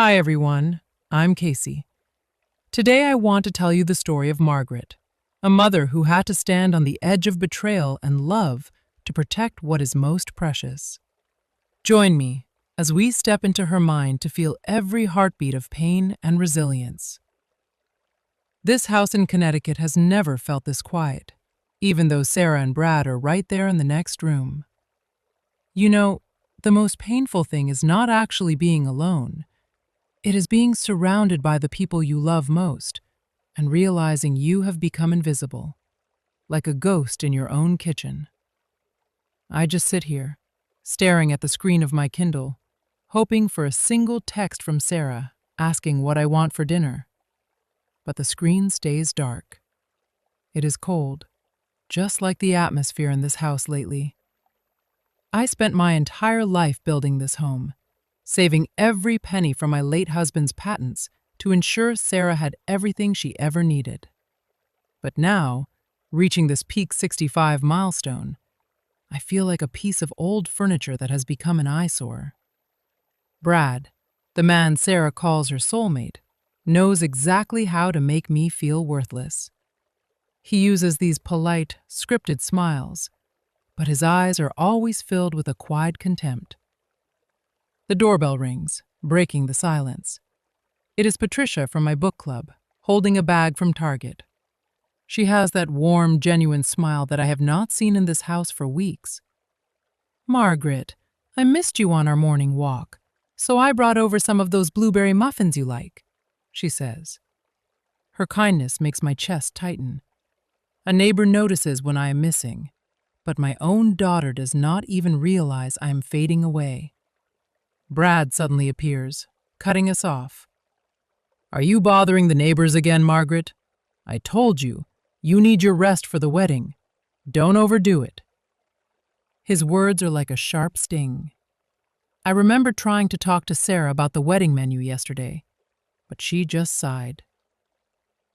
Hi everyone, I'm Casey. Today I want to tell you the story of Margaret, a mother who had to stand on the edge of betrayal and love to protect what is most precious. Join me as we step into her mind to feel every heartbeat of pain and resilience. This house in Connecticut has never felt this quiet, even though Sarah and Brad are right there in the next room. You know, the most painful thing is not actually being alone. It is being surrounded by the people you love most and realizing you have become invisible, like a ghost in your own kitchen. I just sit here, staring at the screen of my Kindle, hoping for a single text from Sarah asking what I want for dinner. But the screen stays dark. It is cold, just like the atmosphere in this house lately. I spent my entire life building this home, saving every penny from my late husband's patents to ensure Sarah had everything she ever needed. But now, reaching this peak 65 milestone, I feel like a piece of old furniture that has become an eyesore. Brad, the man Sarah calls her soulmate, knows exactly how to make me feel worthless. He uses these polite, scripted smiles, but his eyes are always filled with a quiet contempt. The doorbell rings, breaking the silence. It is Patricia from my book club, holding a bag from Target. She has that warm, genuine smile that I have not seen in this house for weeks. "Margaret, I missed you on our morning walk, so I brought over some of those blueberry muffins you like," she says. Her kindness makes my chest tighten. A neighbor notices when I am missing, but my own daughter does not even realize I am fading away. Brad suddenly appears, cutting us off. "Are you bothering the neighbors again, Margaret? I told you, you need your rest for the wedding. Don't overdo it." His words are like a sharp sting. I remember trying to talk to Sarah about the wedding menu yesterday, but she just sighed.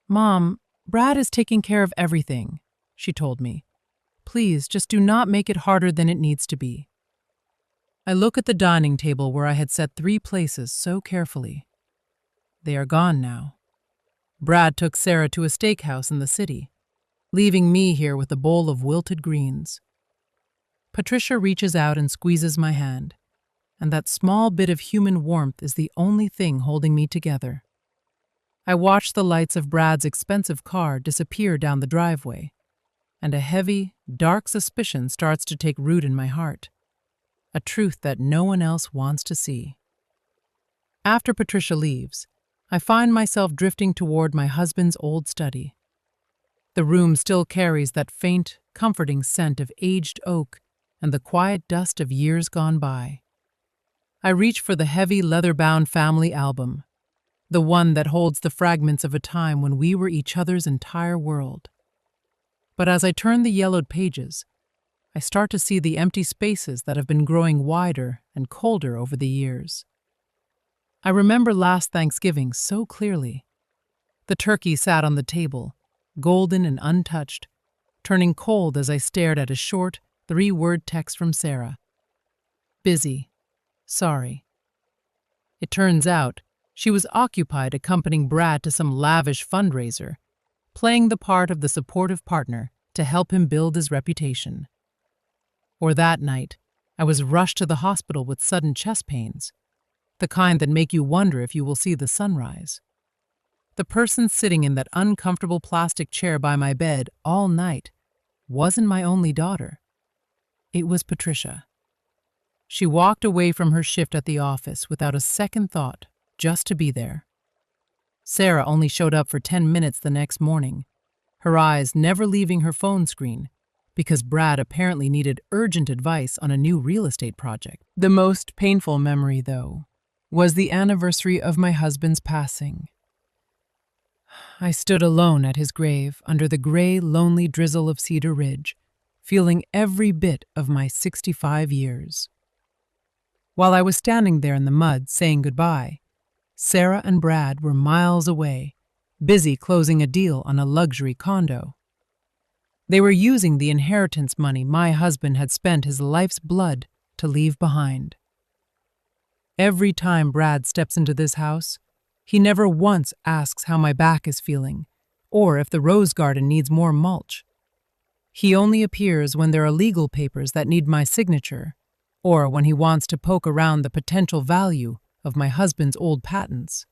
"Mom, Brad is taking care of everything," she told me. "Please, just do not make it harder than it needs to be." I look at the dining table where I had set 3 places so carefully. They are gone now. Brad took Sarah to a steakhouse in the city, leaving me here with a bowl of wilted greens. Patricia reaches out and squeezes my hand, and that small bit of human warmth is the only thing holding me together. I watch the lights of Brad's expensive car disappear down the driveway, and a heavy, dark suspicion starts to take root in my heart. A truth that no one else wants to see. After Patricia leaves, I find myself drifting toward my husband's old study. The room still carries that faint, comforting scent of aged oak and the quiet dust of years gone by. I reach for the heavy, leather-bound family album, the one that holds the fragments of a time when we were each other's entire world. But as I turn the yellowed pages, I start to see the empty spaces that have been growing wider and colder over the years. I remember last Thanksgiving so clearly. The turkey sat on the table, golden and untouched, turning cold as I stared at a short, 3-word text from Sarah. "Busy. Sorry." It turns out she was occupied accompanying Brad to some lavish fundraiser, playing the part of the supportive partner to help him build his reputation. Or that night, I was rushed to the hospital with sudden chest pains, the kind that make you wonder if you will see the sunrise. The person sitting in that uncomfortable plastic chair by my bed all night wasn't my only daughter. It was Patricia. She walked away from her shift at the office without a second thought, just to be there. Sarah only showed up for 10 minutes the next morning, her eyes never leaving her phone screen, because Brad apparently needed urgent advice on a new real estate project. The most painful memory, though, was the anniversary of my husband's passing. I stood alone at his grave under the gray, lonely drizzle of Cedar Ridge, feeling every bit of my 65 years. While I was standing there in the mud saying goodbye, Sarah and Brad were miles away, busy closing a deal on a luxury condo. They were using the inheritance money my husband had spent his life's blood to leave behind. Every time Brad steps into this house, he never once asks how my back is feeling or if the rose garden needs more mulch. He only appears when there are legal papers that need my signature or when he wants to poke around the potential value of my husband's old patents.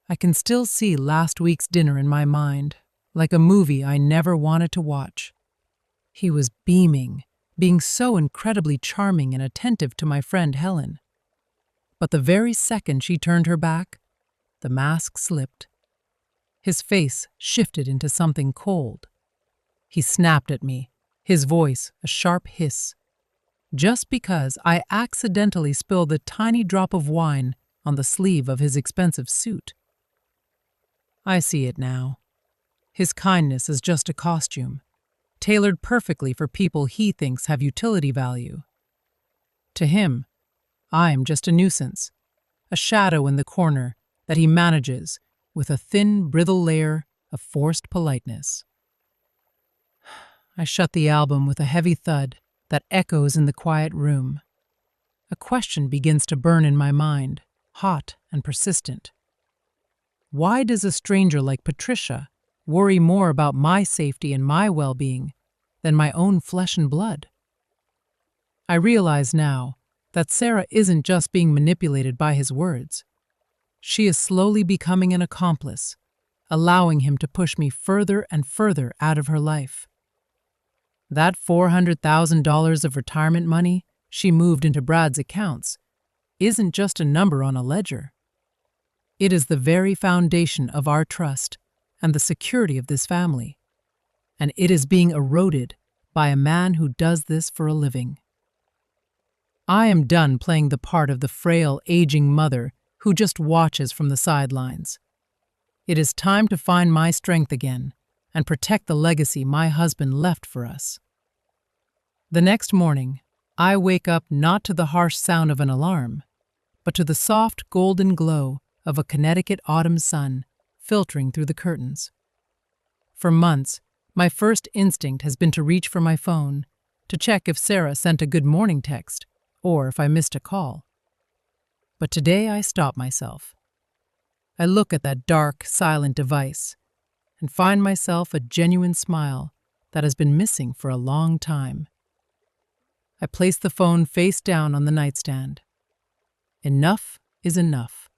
I can still see last week's dinner in my mind, like a movie I never wanted to watch. He was beaming, being so incredibly charming and attentive to my friend Helen. But the very second she turned her back, the mask slipped. His face shifted into something cold. He snapped at me, his voice a sharp hiss, just because I accidentally spilled a tiny drop of wine on the sleeve of his expensive suit. I see it now. His kindness is just a costume, tailored perfectly for people he thinks have utility value. To him, I'm just a nuisance, a shadow in the corner that he manages with a thin, brittle layer of forced politeness. I shut the album with a heavy thud that echoes in the quiet room. A question begins to burn in my mind, hot and persistent. Why does a stranger like Patricia worry more about my safety and my well-being than my own flesh and blood? I realize now that Sarah isn't just being manipulated by his words. She is slowly becoming an accomplice, allowing him to push me further and further out of her life. That $400,000 of retirement money she moved into Brad's accounts isn't just a number on a ledger. It is the very foundation of our trust and the security of this family, and it is being eroded by a man who does this for a living. I am done playing the part of the frail, aging mother who just watches from the sidelines. It is time to find my strength again and protect the legacy my husband left for us. The next morning, I wake up not to the harsh sound of an alarm, but to the soft golden glow of a Connecticut autumn sun filtering through the curtains. For months, my first instinct has been to reach for my phone to check if Sarah sent a good morning text or if I missed a call. But today I stop myself. I look at that dark, silent device and find myself a genuine smile that has been missing for a long time. I place the phone face down on the nightstand. Enough is enough.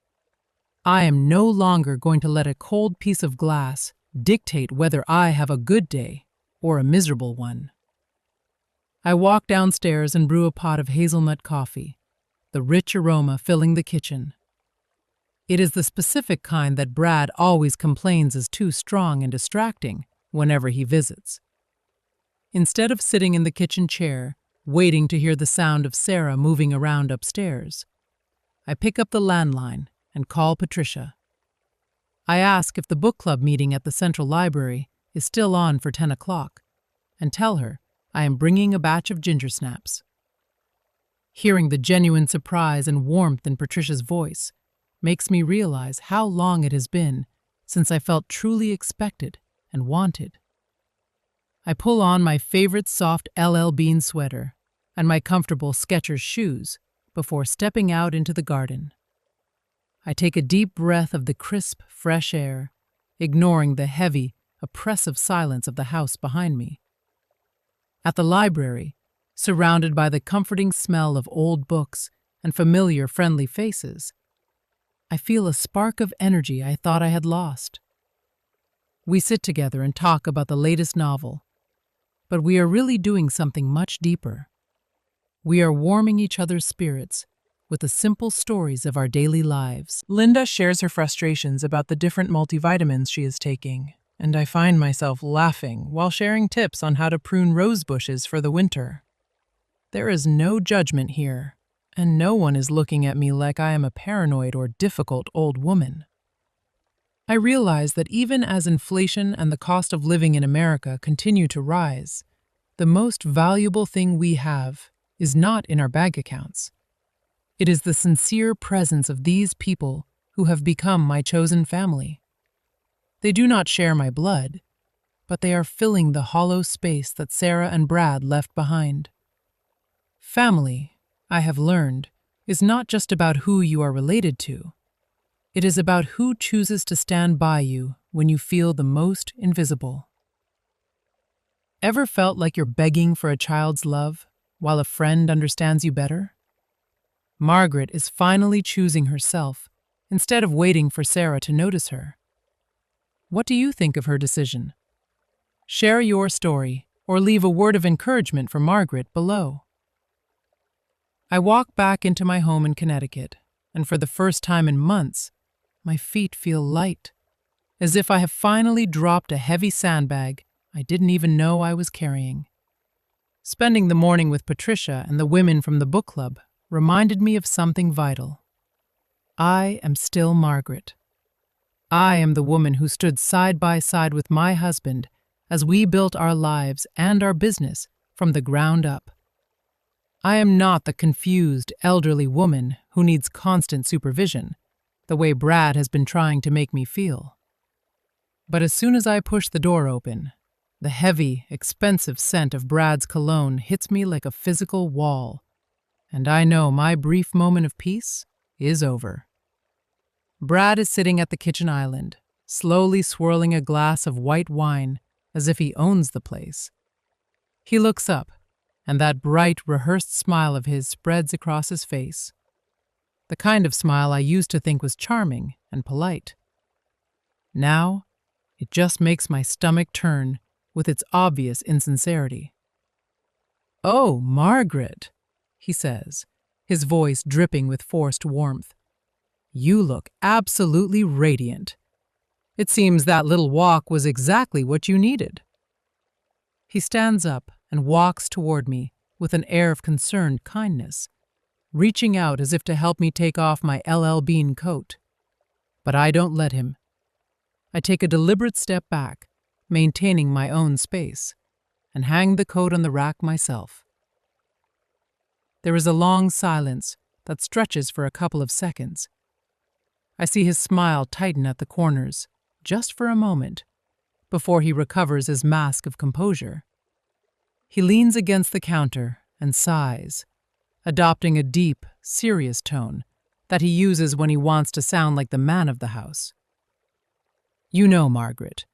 I am no longer going to let a cold piece of glass dictate whether I have a good day or a miserable one. I walk downstairs and brew a pot of hazelnut coffee, the rich aroma filling the kitchen. It is the specific kind that Brad always complains is too strong and distracting whenever he visits. Instead of sitting in the kitchen chair, waiting to hear the sound of Sarah moving around upstairs, I pick up the landline and call Patricia. I ask if the book club meeting at the Central Library is still on for 10 o'clock and tell her I am bringing a batch of ginger snaps. Hearing the genuine surprise and warmth in Patricia's voice makes me realize how long it has been since I felt truly expected and wanted. I pull on my favorite soft LL Bean sweater and my comfortable Skechers shoes before stepping out into the garden. I take a deep breath of the crisp, fresh air, ignoring the heavy, oppressive silence of the house behind me. At the library, surrounded by the comforting smell of old books and familiar, friendly faces, I feel a spark of energy I thought I had lost. We sit together and talk about the latest novel, but we are really doing something much deeper. We are warming each other's spirits with the simple stories of our daily lives. Linda shares her frustrations about the different multivitamins she is taking, and I find myself laughing while sharing tips on how to prune rose bushes for the winter. There is no judgment here, and no one is looking at me like I am a paranoid or difficult old woman. I realize that even as inflation and the cost of living in America continue to rise, the most valuable thing we have is not in our bank accounts. It is the sincere presence of these people who have become my chosen family. They do not share my blood, but they are filling the hollow space that Sarah and Brad left behind. Family, I have learned, is not just about who you are related to. It is about who chooses to stand by you when you feel the most invisible. Ever felt like you're begging for a child's love while a friend understands you better? Margaret is finally choosing herself instead of waiting for Sarah to notice her. What do you think of her decision? Share your story or leave a word of encouragement for Margaret below. I walk back into my home in Connecticut, and for the first time in months, my feet feel light, as if I have finally dropped a heavy sandbag I didn't even know I was carrying. Spending the morning with Patricia and the women from the book club reminded me of something vital. I am still Margaret. I am the woman who stood side by side with my husband as we built our lives and our business from the ground up. I am not the confused, elderly woman who needs constant supervision, the way Brad has been trying to make me feel. But as soon as I push the door open, the heavy, expensive scent of Brad's cologne hits me like a physical wall, and I know my brief moment of peace is over. Brad is sitting at the kitchen island, slowly swirling a glass of white wine as if he owns the place. He looks up, and that bright, rehearsed smile of his spreads across his face. The kind of smile I used to think was charming and polite. Now, it just makes my stomach turn with its obvious insincerity. "Oh, Margaret," he says, his voice dripping with forced warmth. "You look absolutely radiant. It seems that little walk was exactly what you needed." He stands up and walks toward me with an air of concerned kindness, reaching out as if to help me take off my LL Bean coat. But I don't let him. I take a deliberate step back, maintaining my own space, and hang the coat on the rack myself. There is a long silence that stretches for a couple of seconds. I see his smile tighten at the corners, just for a moment, before he recovers his mask of composure. He leans against the counter and sighs, adopting a deep, serious tone that he uses when he wants to sound like the man of the house. "You know, Margaret,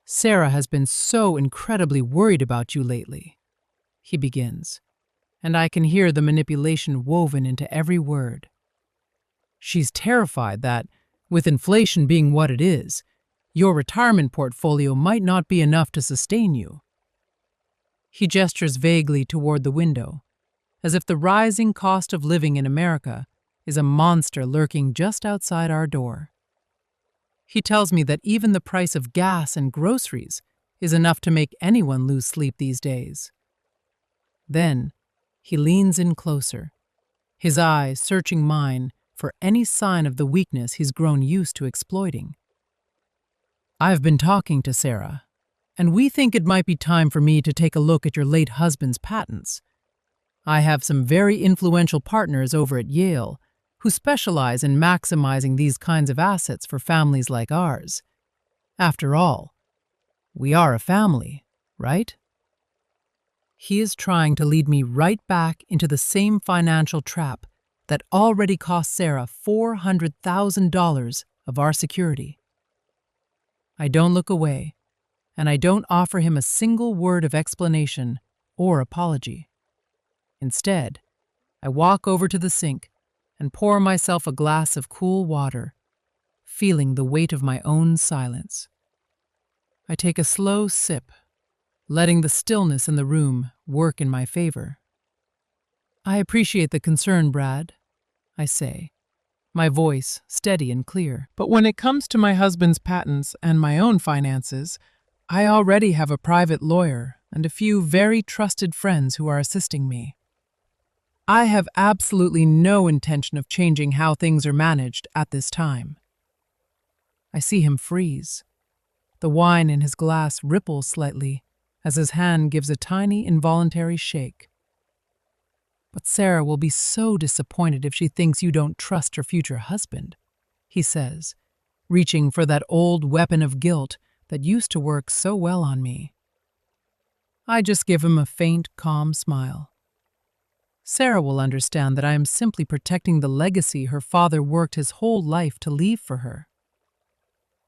Sarah has been so incredibly worried about you lately," he begins, and I can hear the manipulation woven into every word. "She's terrified that, with inflation being what it is, your retirement portfolio might not be enough to sustain you." He gestures vaguely toward the window, as if the rising cost of living in America is a monster lurking just outside our door. He tells me that even the price of gas and groceries is enough to make anyone lose sleep these days. Then, he leans in closer, his eyes searching mine for any sign of the weakness he's grown used to exploiting. "I've been talking to Sarah, and we think it might be time for me to take a look at your late husband's patents. I have some very influential partners over at Yale who specialize in maximizing these kinds of assets for families like ours. After all, we are a family, right?" He is trying to lead me right back into the same financial trap that already cost Sarah $400,000 of our security. I don't look away, and I don't offer him a single word of explanation or apology. Instead, I walk over to the sink and pour myself a glass of cool water, feeling the weight of my own silence. I take a slow sip, letting the stillness in the room work in my favor. "I appreciate the concern, Brad," I say, my voice steady and clear. "But when it comes to my husband's patents and my own finances, I already have a private lawyer and a few very trusted friends who are assisting me. I have absolutely no intention of changing how things are managed at this time." I see him freeze. The wine in his glass ripples slightly as his hand gives a tiny involuntary shake. "But Sarah will be so disappointed if she thinks you don't trust her future husband," he says, reaching for that old weapon of guilt that used to work so well on me. I just give him a faint, calm smile. Sarah will understand that I am simply protecting the legacy her father worked his whole life to leave for her.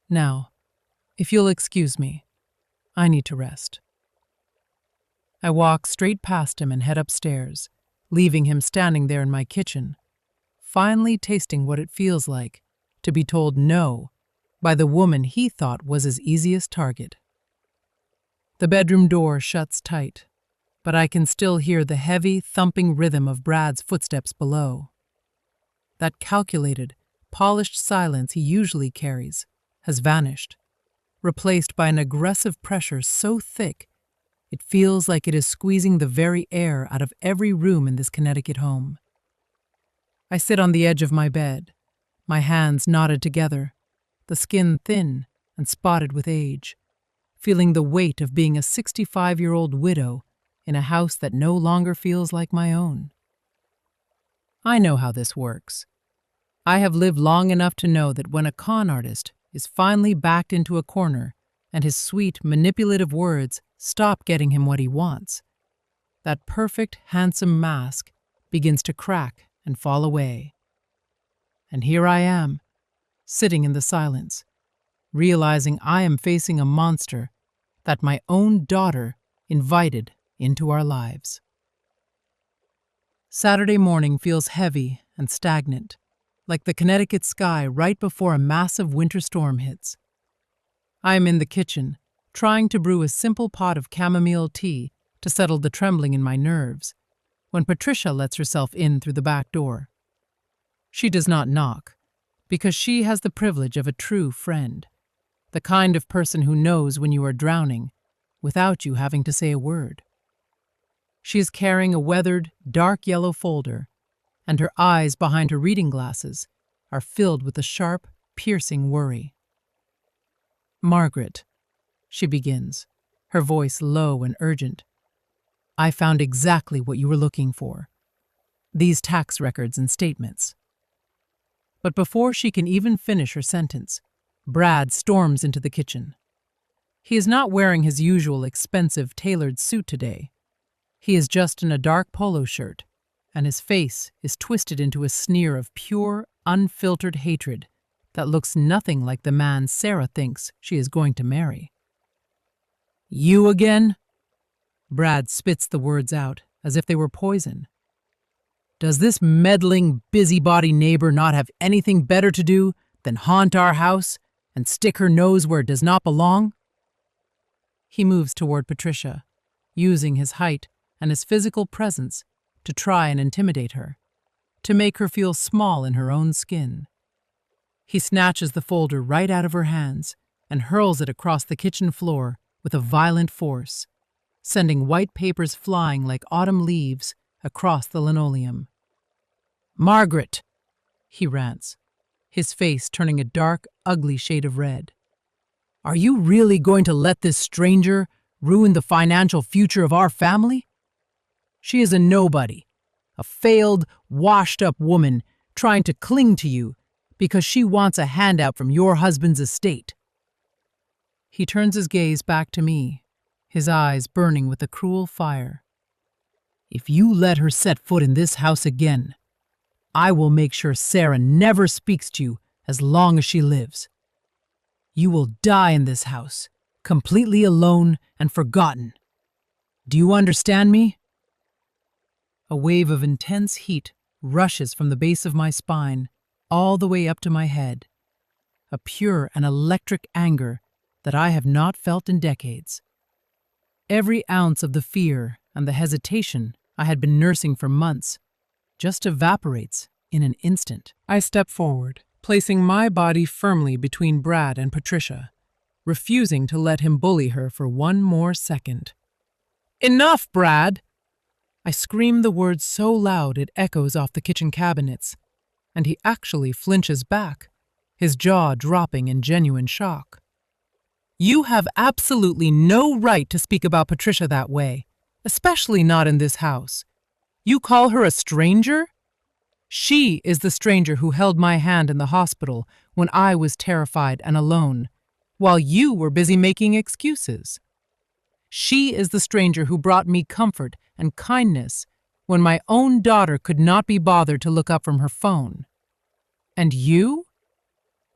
Now, if you'll excuse me, I need to rest. I walk straight past him and head upstairs, leaving him standing there in my kitchen, finally tasting what it feels like to be told no by the woman he thought was his easiest target. The bedroom door shuts tight, but I can still hear the heavy, thumping rhythm of Brad's footsteps below. That calculated, polished silence he usually carries has vanished, replaced by an aggressive pressure so thick it feels like it is squeezing the very air out of every room in this Connecticut home. I sit on the edge of my bed, my hands knotted together, the skin thin and spotted with age, feeling the weight of being a 65-year-old widow in a house that no longer feels like my own. I know how this works. I have lived long enough to know that when a con artist is finally backed into a corner and his sweet, manipulative words stop getting him what he wants, that perfect, handsome mask begins to crack and fall away. And here I am, sitting in the silence, realizing I am facing a monster that my own daughter invited into our lives. Saturday morning feels heavy and stagnant, like the Connecticut sky right before a massive winter storm hits. I am in the kitchen, trying to brew a simple pot of chamomile tea to settle the trembling in my nerves, when Patricia lets herself in through the back door. She does not knock, because she has the privilege of a true friend, the kind of person who knows when you are drowning without you having to say a word. She is carrying a weathered, dark yellow folder, and her eyes behind her reading glasses are filled with a sharp, piercing worry. "Margaret," she begins, her voice low and urgent, "I found exactly what you were looking for. These tax records and statements." But before she can even finish her sentence, Brad storms into the kitchen. He is not wearing his usual expensive tailored suit today. He is just in a dark polo shirt, and his face is twisted into a sneer of pure, unfiltered hatred that looks nothing like the man Sarah thinks she is going to marry. "You again?" Brad spits the words out as if they were poison. "Does this meddling, busybody neighbor not have anything better to do than haunt our house and stick her nose where it does not belong?" He moves toward Patricia, using his height and his physical presence to try and intimidate her, to make her feel small in her own skin. He snatches the folder right out of her hands and hurls it across the kitchen floor with a violent force, sending white papers flying like autumn leaves across the linoleum. "Margaret," he rants, his face turning a dark, ugly shade of red. "Are you really going to let this stranger ruin the financial future of our family? She is a nobody, a failed, washed-up woman trying to cling to you because she wants a handout from your husband's estate." He turns his gaze back to me, his eyes burning with a cruel fire. "If you let her set foot in this house again, I will make sure Sarah never speaks to you as long as she lives. You will die in this house, completely alone and forgotten. Do you understand me?" A wave of intense heat rushes from the base of my spine all the way up to my head, a pure and electric anger that I have not felt in decades. Every ounce of the fear and the hesitation I had been nursing for months just evaporates in an instant. I step forward, placing my body firmly between Brad and Patricia, refusing to let him bully her for one more second. "Enough, Brad!" I scream the word so loud it echoes off the kitchen cabinets, and he actually flinches back, his jaw dropping in genuine shock. "You have absolutely no right to speak about Patricia that way, especially not in this house. You call her a stranger? She is the stranger who held my hand in the hospital when I was terrified and alone, while you were busy making excuses. She is the stranger who brought me comfort and kindness when my own daughter could not be bothered to look up from her phone. And you?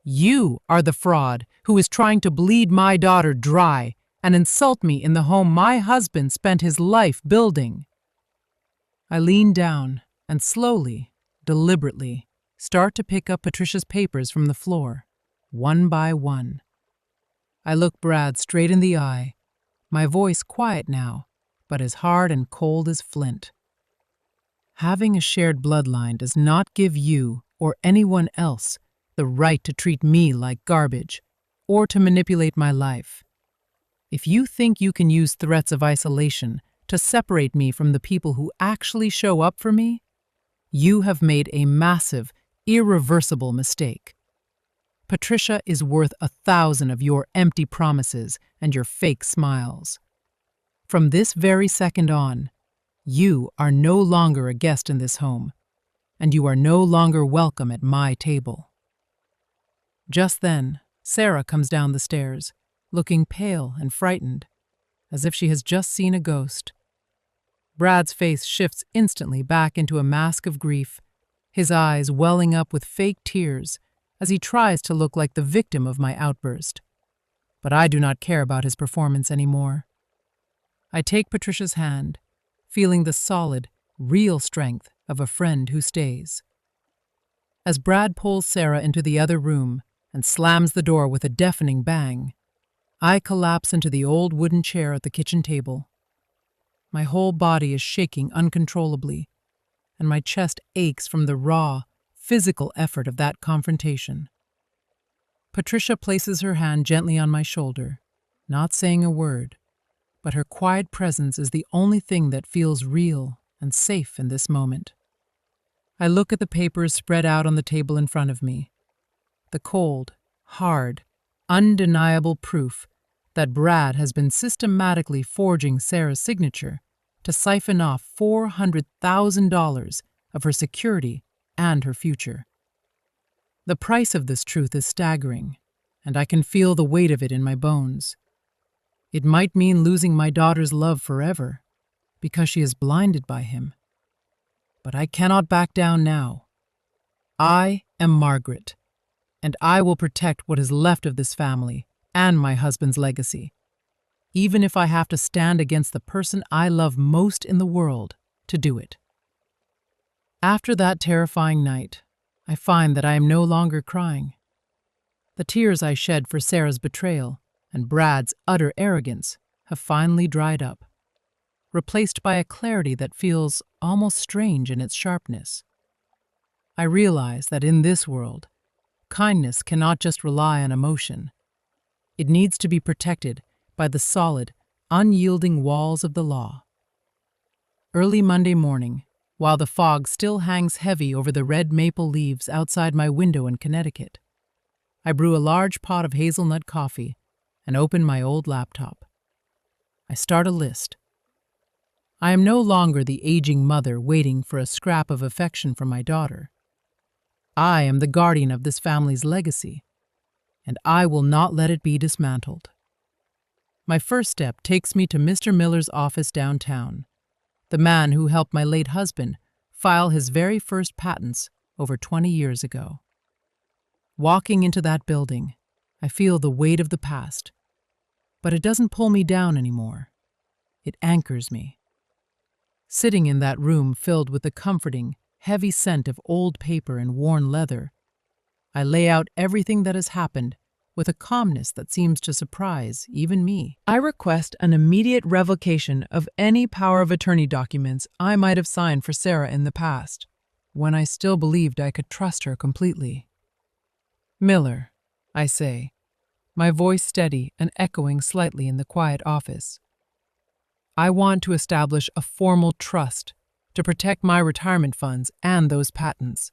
You are the fraud who is trying to bleed my daughter dry and insult me in the home my husband spent his life building. I lean down and slowly, deliberately, start to pick up Patricia's papers from the floor, one by one. I look Brad straight in the eye, my voice quiet now, but as hard and cold as flint. Having a shared bloodline does not give you or anyone else the right to treat me like garbage or to manipulate my life. If you think you can use threats of isolation to separate me from the people who actually show up for me, you have made a massive, irreversible mistake. Patricia is worth 1,000 of your empty promises and your fake smiles. From this very second on, you are no longer a guest in this home, and you are no longer welcome at my table. Just then, Sarah comes down the stairs, looking pale and frightened, as if she has just seen a ghost. Brad's face shifts instantly back into a mask of grief, his eyes welling up with fake tears as he tries to look like the victim of my outburst. But I do not care about his performance anymore. I take Patricia's hand, feeling the solid, real strength of a friend who stays. As Brad pulls Sarah into the other room and slams the door with a deafening bang, I collapse into the old wooden chair at the kitchen table. My whole body is shaking uncontrollably, and my chest aches from the raw, physical effort of that confrontation. Patricia places her hand gently on my shoulder, not saying a word, but her quiet presence is the only thing that feels real and safe in this moment. I look at the papers spread out on the table in front of me, the cold, hard, undeniable proof that Brad has been systematically forging Sarah's signature to siphon off $400,000 of her security and her future. The price of this truth is staggering, and I can feel the weight of it in my bones. It might mean losing my daughter's love forever, because she is blinded by him. But I cannot back down now. I am Margaret, and I will protect what is left of this family and my husband's legacy, even if I have to stand against the person I love most in the world to do it. After that terrifying night, I find that I am no longer crying. The tears I shed for Sarah's betrayal and Brad's utter arrogance have finally dried up, replaced by a clarity that feels almost strange in its sharpness. I realize that in this world, kindness cannot just rely on emotion. It needs to be protected by the solid, unyielding walls of the law. Early Monday morning, while the fog still hangs heavy over the red maple leaves outside my window in Connecticut, I brew a large pot of hazelnut coffee and open my old laptop. I start a list. I am no longer the aging mother waiting for a scrap of affection from my daughter. I am the guardian of this family's legacy, and I will not let it be dismantled. My first step takes me to Mr. Miller's office downtown, the man who helped my late husband file his very first patents over 20 years ago. Walking into that building, I feel the weight of the past, but it doesn't pull me down anymore. It anchors me. Sitting in that room filled with the comforting, heavy scent of old paper and worn leather, I lay out everything that has happened with a calmness that seems to surprise even me. I request an immediate revocation of any power of attorney documents I might have signed for Sarah in the past, when I still believed I could trust her completely. Miller, I say, my voice steady and echoing slightly in the quiet office. I want to establish a formal trust to protect my retirement funds and those patents.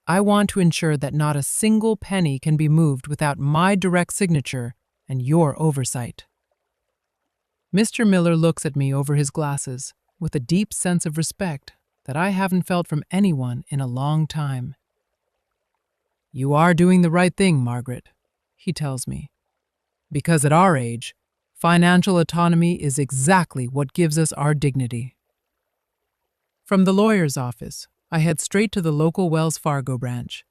I want to ensure that not a single penny can be moved without my direct signature and your oversight. Mr. Miller looks at me over his glasses with a deep sense of respect that I haven't felt from anyone in a long time. You are doing the right thing, Margaret, he tells me, because at our age, financial autonomy is exactly what gives us our dignity. From the lawyer's office, I head straight to the local Wells Fargo branch.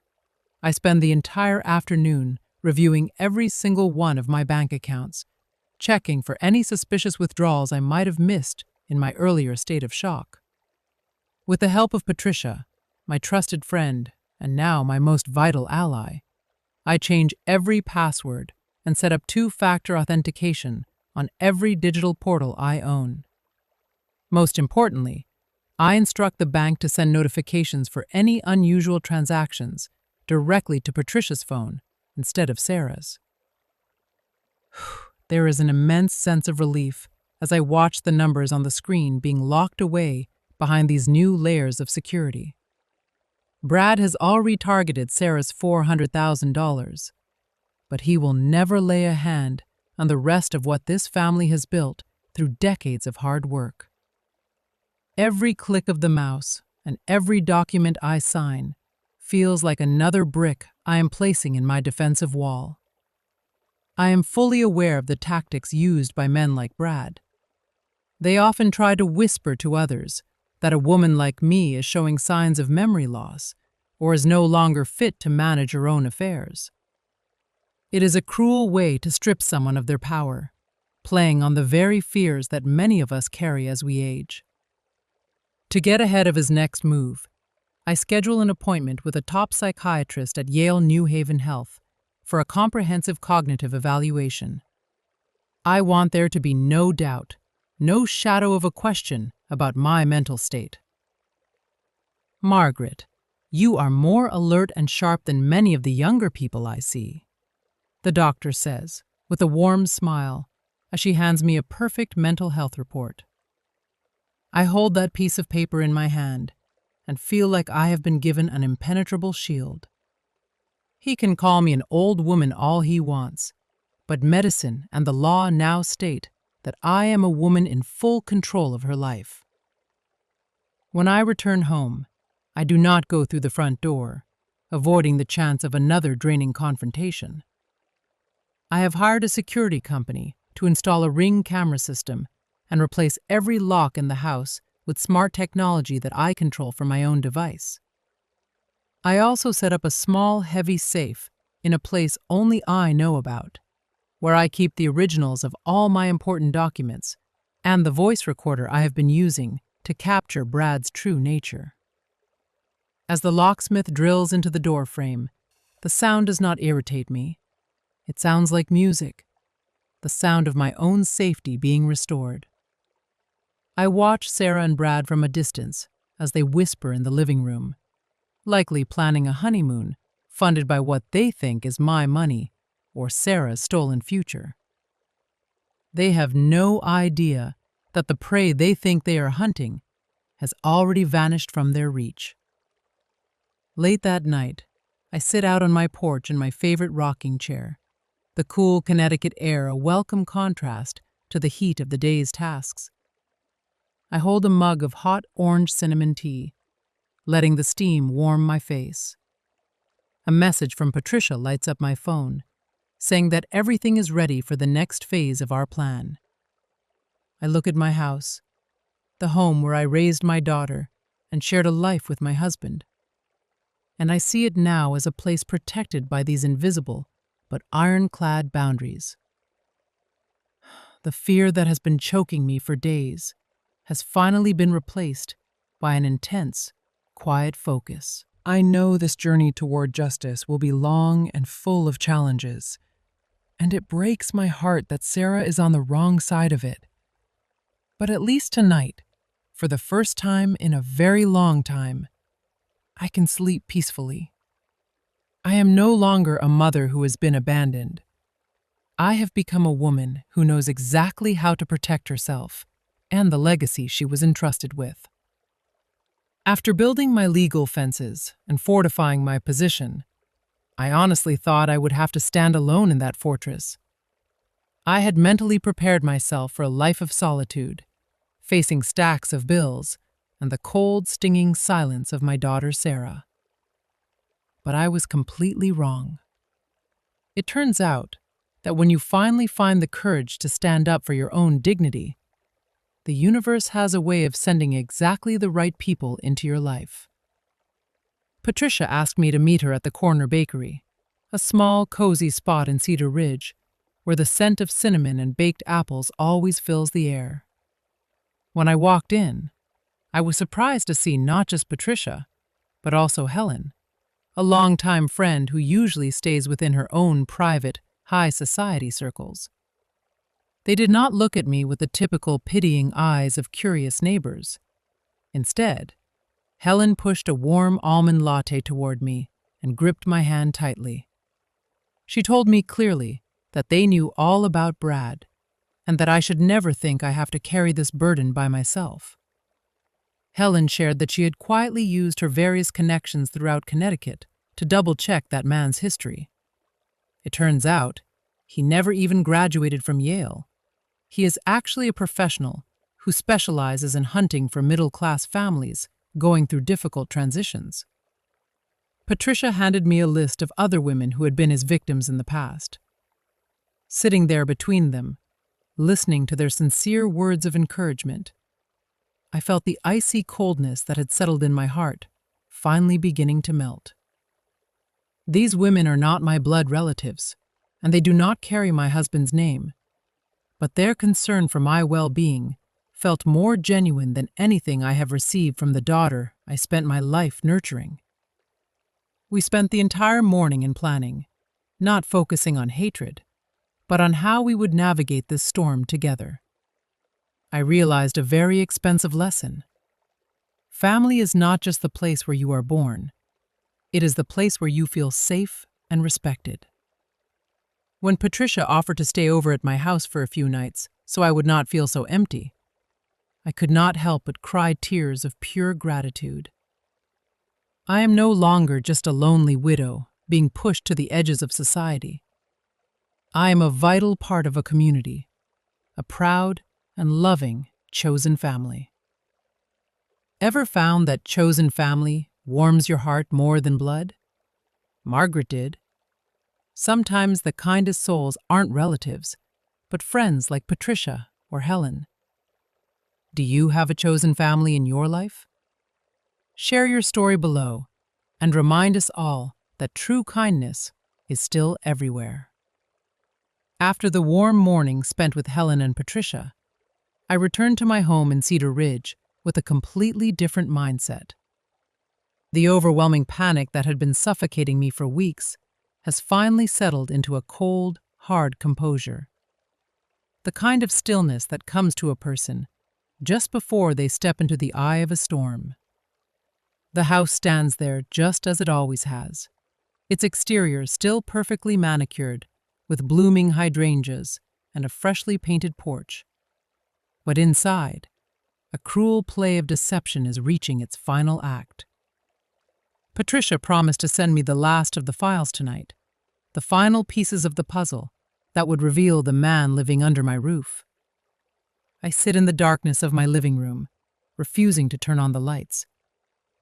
I spend the entire afternoon reviewing every single one of my bank accounts, checking for any suspicious withdrawals I might have missed in my earlier state of shock. With the help of Patricia, my trusted friend and now my most vital ally, I change every password and set up two-factor authentication on every digital portal I own. Most importantly, I instruct the bank to send notifications for any unusual transactions directly to Patricia's phone instead of Sarah's. There is an immense sense of relief as I watch the numbers on the screen being locked away behind these new layers of security. Brad has already targeted Sarah's $400,000, but he will never lay a hand on the rest of what this family has built through decades of hard work. Every click of the mouse and every document I sign feels like another brick I am placing in my defensive wall. I am fully aware of the tactics used by men like Brad. They often try to whisper to others that a woman like me is showing signs of memory loss or is no longer fit to manage her own affairs. It is a cruel way to strip someone of their power, playing on the very fears that many of us carry as we age. To get ahead of his next move, I schedule an appointment with a top psychiatrist at Yale New Haven Health for a comprehensive cognitive evaluation. I want there to be no doubt, no shadow of a question about my mental state. Margaret, you are more alert and sharp than many of the younger people I see, the doctor says, with a warm smile, as she hands me a perfect mental health report. I hold that piece of paper in my hand and feel like I have been given an impenetrable shield. He can call me an old woman all he wants, but medicine and the law now state that I am a woman in full control of her life. When I return home, I do not go through the front door, avoiding the chance of another draining confrontation. I have hired a security company to install a Ring camera system and replace every lock in the house with smart technology that I control from my own device. I also set up a small, heavy safe in a place only I know about, where I keep the originals of all my important documents and the voice recorder I have been using to capture Brad's true nature. As the locksmith drills into the door frame, the sound does not irritate me. It sounds like music, the sound of my own safety being restored. I watch Sarah and Brad from a distance as they whisper in the living room, likely planning a honeymoon funded by what they think is my money or Sarah's stolen future. They have no idea that the prey they think they are hunting has already vanished from their reach. Late that night, I sit out on my porch in my favorite rocking chair, the cool Connecticut air a welcome contrast to the heat of the day's tasks. I hold a mug of hot orange cinnamon tea, letting the steam warm my face. A message from Patricia lights up my phone, saying that everything is ready for the next phase of our plan. I look at my house, the home where I raised my daughter and shared a life with my husband, and I see it now as a place protected by these invisible but ironclad boundaries. The fear that has been choking me for days has finally been replaced by an intense, quiet focus. I know this journey toward justice will be long and full of challenges, and it breaks my heart that Sarah is on the wrong side of it. But at least tonight, for the first time in a very long time, I can sleep peacefully. I am no longer a mother who has been abandoned. I have become a woman who knows exactly how to protect herself and the legacy she was entrusted with. After building my legal fences and fortifying my position, I honestly thought I would have to stand alone in that fortress. I had mentally prepared myself for a life of solitude, facing stacks of bills and the cold, stinging silence of my daughter Sarah. But I was completely wrong. It turns out that when you finally find the courage to stand up for your own dignity, the universe has a way of sending exactly the right people into your life. Patricia asked me to meet her at the corner bakery, a small, cozy spot in Cedar Ridge, where the scent of cinnamon and baked apples always fills the air. When I walked in, I was surprised to see not just Patricia, but also Helen, a longtime friend who usually stays within her own private, high society circles. They did not look at me with the typical pitying eyes of curious neighbors. Instead, Helen pushed a warm almond latte toward me and gripped my hand tightly. She told me clearly that they knew all about Brad and that I should never think I have to carry this burden by myself. Helen shared that she had quietly used her various connections throughout Connecticut to double-check that man's history. It turns out, he never even graduated from Yale. He is actually a professional who specializes in hunting for middle-class families going through difficult transitions. Patricia handed me a list of other women who had been his victims in the past. Sitting there between them, listening to their sincere words of encouragement, I felt the icy coldness that had settled in my heart finally beginning to melt. These women are not my blood relatives, and they do not carry my husband's name, but their concern for my well-being felt more genuine than anything I have received from the daughter I spent my life nurturing. We spent the entire morning in planning, not focusing on hatred, but on how we would navigate this storm together. I realized a very expensive lesson. Family is not just the place where you are born. It is the place where you feel safe and respected. When Patricia offered to stay over at my house for a few nights so I would not feel so empty, I could not help but cry tears of pure gratitude. I am no longer just a lonely widow being pushed to the edges of society. I am a vital part of a community, a proud and loving chosen family. Ever found that chosen family warms your heart more than blood? Margaret did. Sometimes the kindest souls aren't relatives, but friends like Patricia or Helen. Do you have a chosen family in your life? Share your story below and remind us all that true kindness is still everywhere. After the warm morning spent with Helen and Patricia, I returned to my home in Cedar Ridge with a completely different mindset. The overwhelming panic that had been suffocating me for weeks has finally settled into a cold, hard composure. The kind of stillness that comes to a person just before they step into the eye of a storm. The house stands there just as it always has, its exterior still perfectly manicured, with blooming hydrangeas and a freshly painted porch. But inside, a cruel play of deception is reaching its final act. Patricia promised to send me the last of the files tonight, the final pieces of the puzzle that would reveal the man living under my roof. I sit in the darkness of my living room, refusing to turn on the lights,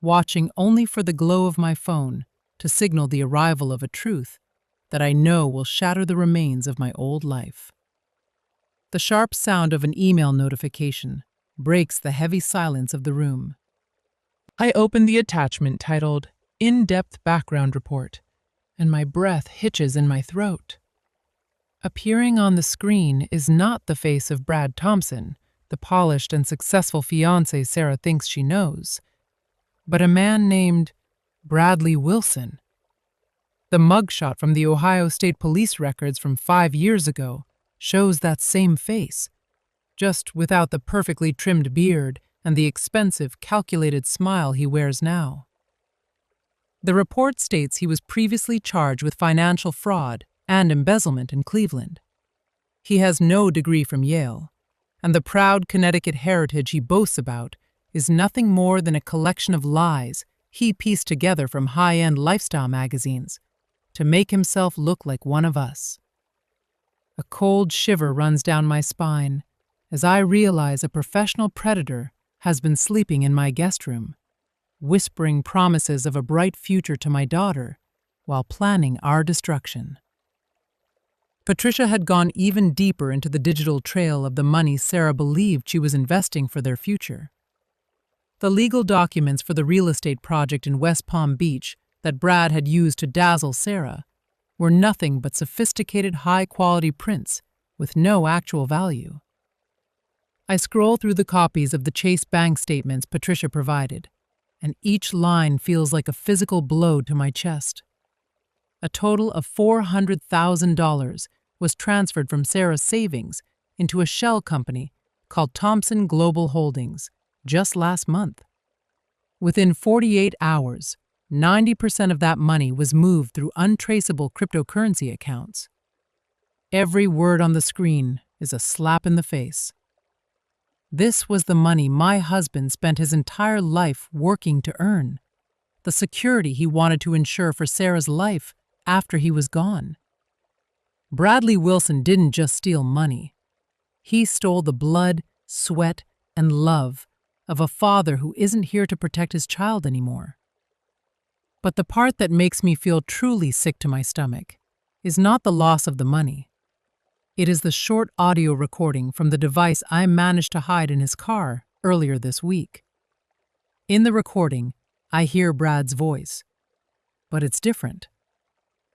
watching only for the glow of my phone to signal the arrival of a truth that I know will shatter the remains of my old life. The sharp sound of an email notification breaks the heavy silence of the room. I open the attachment titled In-Depth Background Report, and my breath hitches in my throat. Appearing on the screen is not the face of Brad Thompson, the polished and successful fiancé Sarah thinks she knows, but a man named Bradley Wilson. The mugshot from the Ohio State Police records from 5 years ago shows that same face, just without the perfectly trimmed beard and the expensive, calculated smile he wears now. The report states he was previously charged with financial fraud and embezzlement in Cleveland. He has no degree from Yale, and the proud Connecticut heritage he boasts about is nothing more than a collection of lies he pieced together from high-end lifestyle magazines to make himself look like one of us. A cold shiver runs down my spine as I realize a professional predator has been sleeping in my guest room, whispering promises of a bright future to my daughter while planning our destruction. Patricia had gone even deeper into the digital trail of the money Sarah believed she was investing for their future. The legal documents for the real estate project in West Palm Beach that Brad had used to dazzle Sarah were nothing but sophisticated, high-quality prints with no actual value. I scroll through the copies of the Chase bank statements Patricia provided, and each line feels like a physical blow to my chest. A total of $400,000 was transferred from Sarah's savings into a shell company called Thompson Global Holdings just last month. Within 48 hours, 90% of that money was moved through untraceable cryptocurrency accounts. Every word on the screen is a slap in the face. This was the money my husband spent his entire life working to earn, the security he wanted to ensure for Sarah's life after he was gone. Bradley Wilson didn't just steal money. He stole the blood, sweat, and love of a father who isn't here to protect his child anymore. But the part that makes me feel truly sick to my stomach is not the loss of the money. It is the short audio recording from the device I managed to hide in his car earlier this week. In the recording, I hear Brad's voice, but it's different.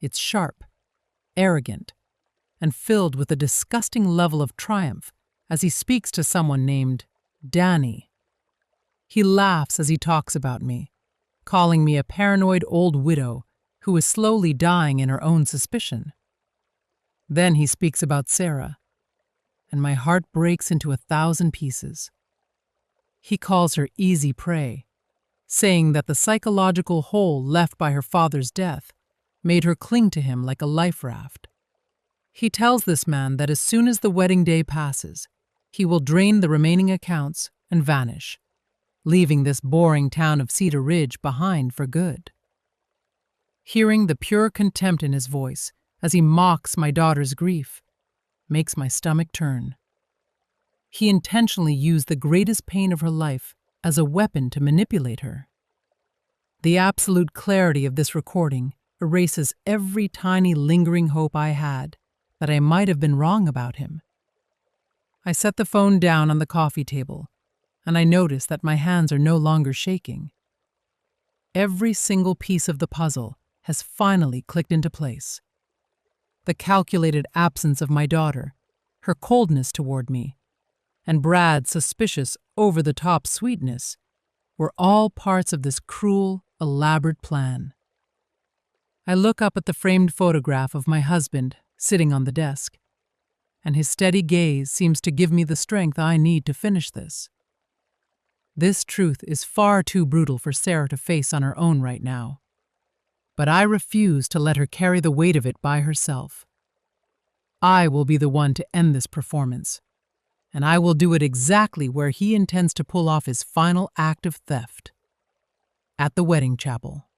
It's sharp, arrogant, and filled with a disgusting level of triumph as he speaks to someone named Danny. He laughs as he talks about me, calling me a paranoid old widow who is slowly dying in her own suspicion. Then he speaks about Sarah, and my heart breaks into 1,000 pieces. He calls her easy prey, saying that the psychological hole left by her father's death made her cling to him like a life raft. He tells this man that as soon as the wedding day passes, he will drain the remaining accounts and vanish, leaving this boring town of Cedar Ridge behind for good. Hearing the pure contempt in his voice as he mocks my daughter's grief makes my stomach turn. He intentionally used the greatest pain of her life as a weapon to manipulate her. The absolute clarity of this recording erases every tiny lingering hope I had that I might have been wrong about him. I set the phone down on the coffee table, and I notice that my hands are no longer shaking. Every single piece of the puzzle has finally clicked into place. The calculated absence of my daughter, her coldness toward me, and Brad's suspicious, over-the-top sweetness were all parts of this cruel, elaborate plan. I look up at the framed photograph of my husband sitting on the desk, and his steady gaze seems to give me the strength I need to finish this. This truth is far too brutal for Sarah to face on her own right now. But I refuse to let her carry the weight of it by herself. I will be the one to end this performance, and I will do it exactly where he intends to pull off his final act of theft. At the wedding chapel.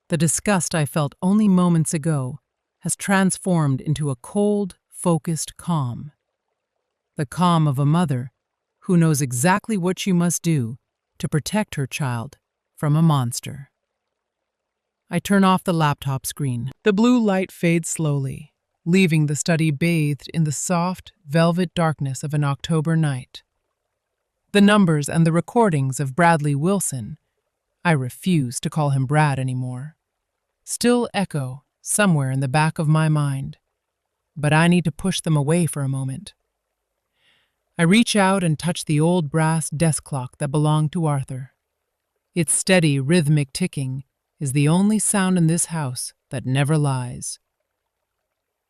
The disgust I felt only moments ago has transformed into a cold, focused calm. The calm of a mother who knows exactly what she must do to protect her child from a monster. I turn off the laptop screen. The blue light fades slowly, leaving the study bathed in the soft, velvet darkness of an October night. The numbers and the recordings of Bradley Wilson, I refuse to call him Brad anymore, still echo somewhere in the back of my mind, but I need to push them away for a moment. I reach out and touch the old brass desk clock that belonged to Arthur. Its steady, rhythmic ticking is the only sound in this house that never lies.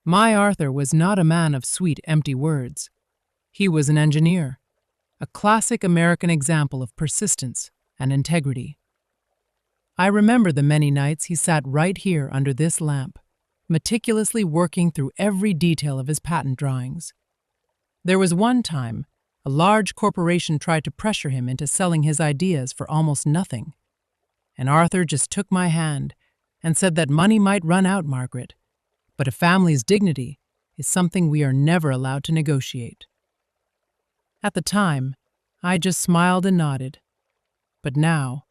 My Arthur was not a man of sweet, empty words. He was an engineer, a classic American example of persistence and integrity. I remember the many nights he sat right here under this lamp, meticulously working through every detail of his patent drawings. There was one time a large corporation tried to pressure him into selling his ideas for almost nothing. And Arthur just took my hand and said that money might run out, Margaret, but a family's dignity is something we are never allowed to negotiate. At the time, I just smiled and nodded. But now,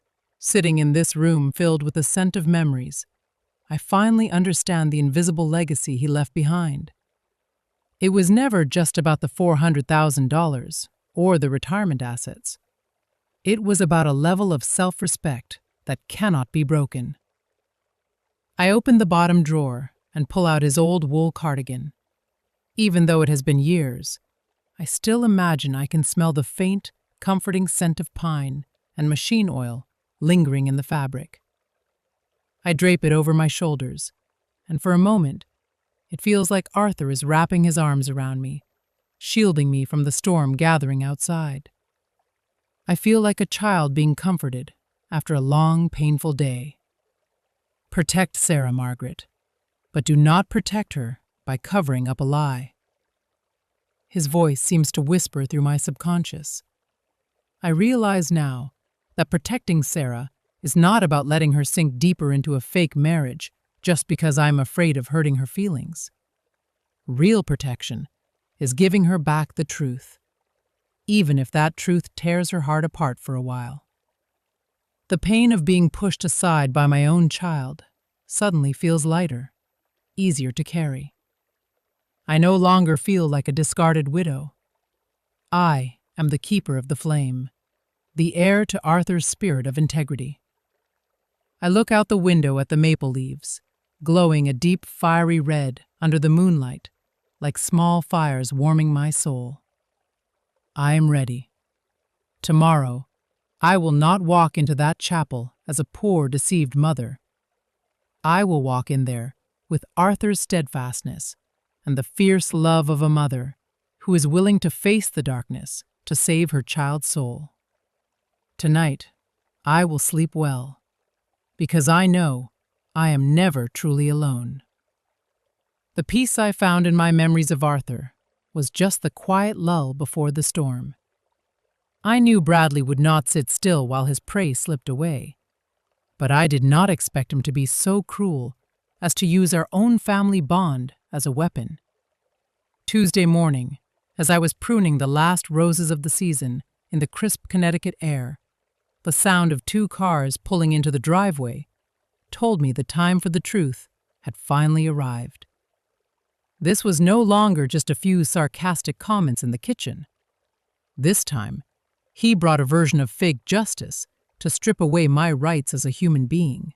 sitting in this room filled with the scent of memories, I finally understand the invisible legacy he left behind. It was never just about the $400,000 or the retirement assets. It was about a level of self-respect that cannot be broken. I opened the bottom drawer and pull out his old wool cardigan. Even though it has been years, I still imagine I can smell the faint, comforting scent of pine and machine oil lingering in the fabric. I drape it over my shoulders, and for a moment, it feels like Arthur is wrapping his arms around me, shielding me from the storm gathering outside. I feel like a child being comforted after a long, painful day. Protect Sarah, Margaret, but do not protect her by covering up a lie. His voice seems to whisper through my subconscious. I realize now that protecting Sarah is not about letting her sink deeper into a fake marriage just because I'm afraid of hurting her feelings. Real protection is giving her back the truth, even if that truth tears her heart apart for a while. The pain of being pushed aside by my own child suddenly feels lighter, easier to carry. I no longer feel like a discarded widow. I am the keeper of the flame, the heir to Arthur's spirit of integrity. I look out the window at the maple leaves, glowing a deep fiery red under the moonlight, like small fires warming my soul. I am ready. Tomorrow, I will not walk into that chapel as a poor, deceived mother. I will walk in there with Arthur's steadfastness and the fierce love of a mother who is willing to face the darkness to save her child's soul. Tonight, I will sleep well, because I know I am never truly alone. The peace I found in my memories of Arthur was just the quiet lull before the storm. I knew Bradley would not sit still while his prey slipped away, but I did not expect him to be so cruel as to use our own family bond as a weapon. Tuesday morning, as I was pruning the last roses of the season in the crisp Connecticut air, the sound of 2 cars pulling into the driveway told me the time for the truth had finally arrived. This was no longer just a few sarcastic comments in the kitchen. This time, he brought a version of fake justice to strip away my rights as a human being.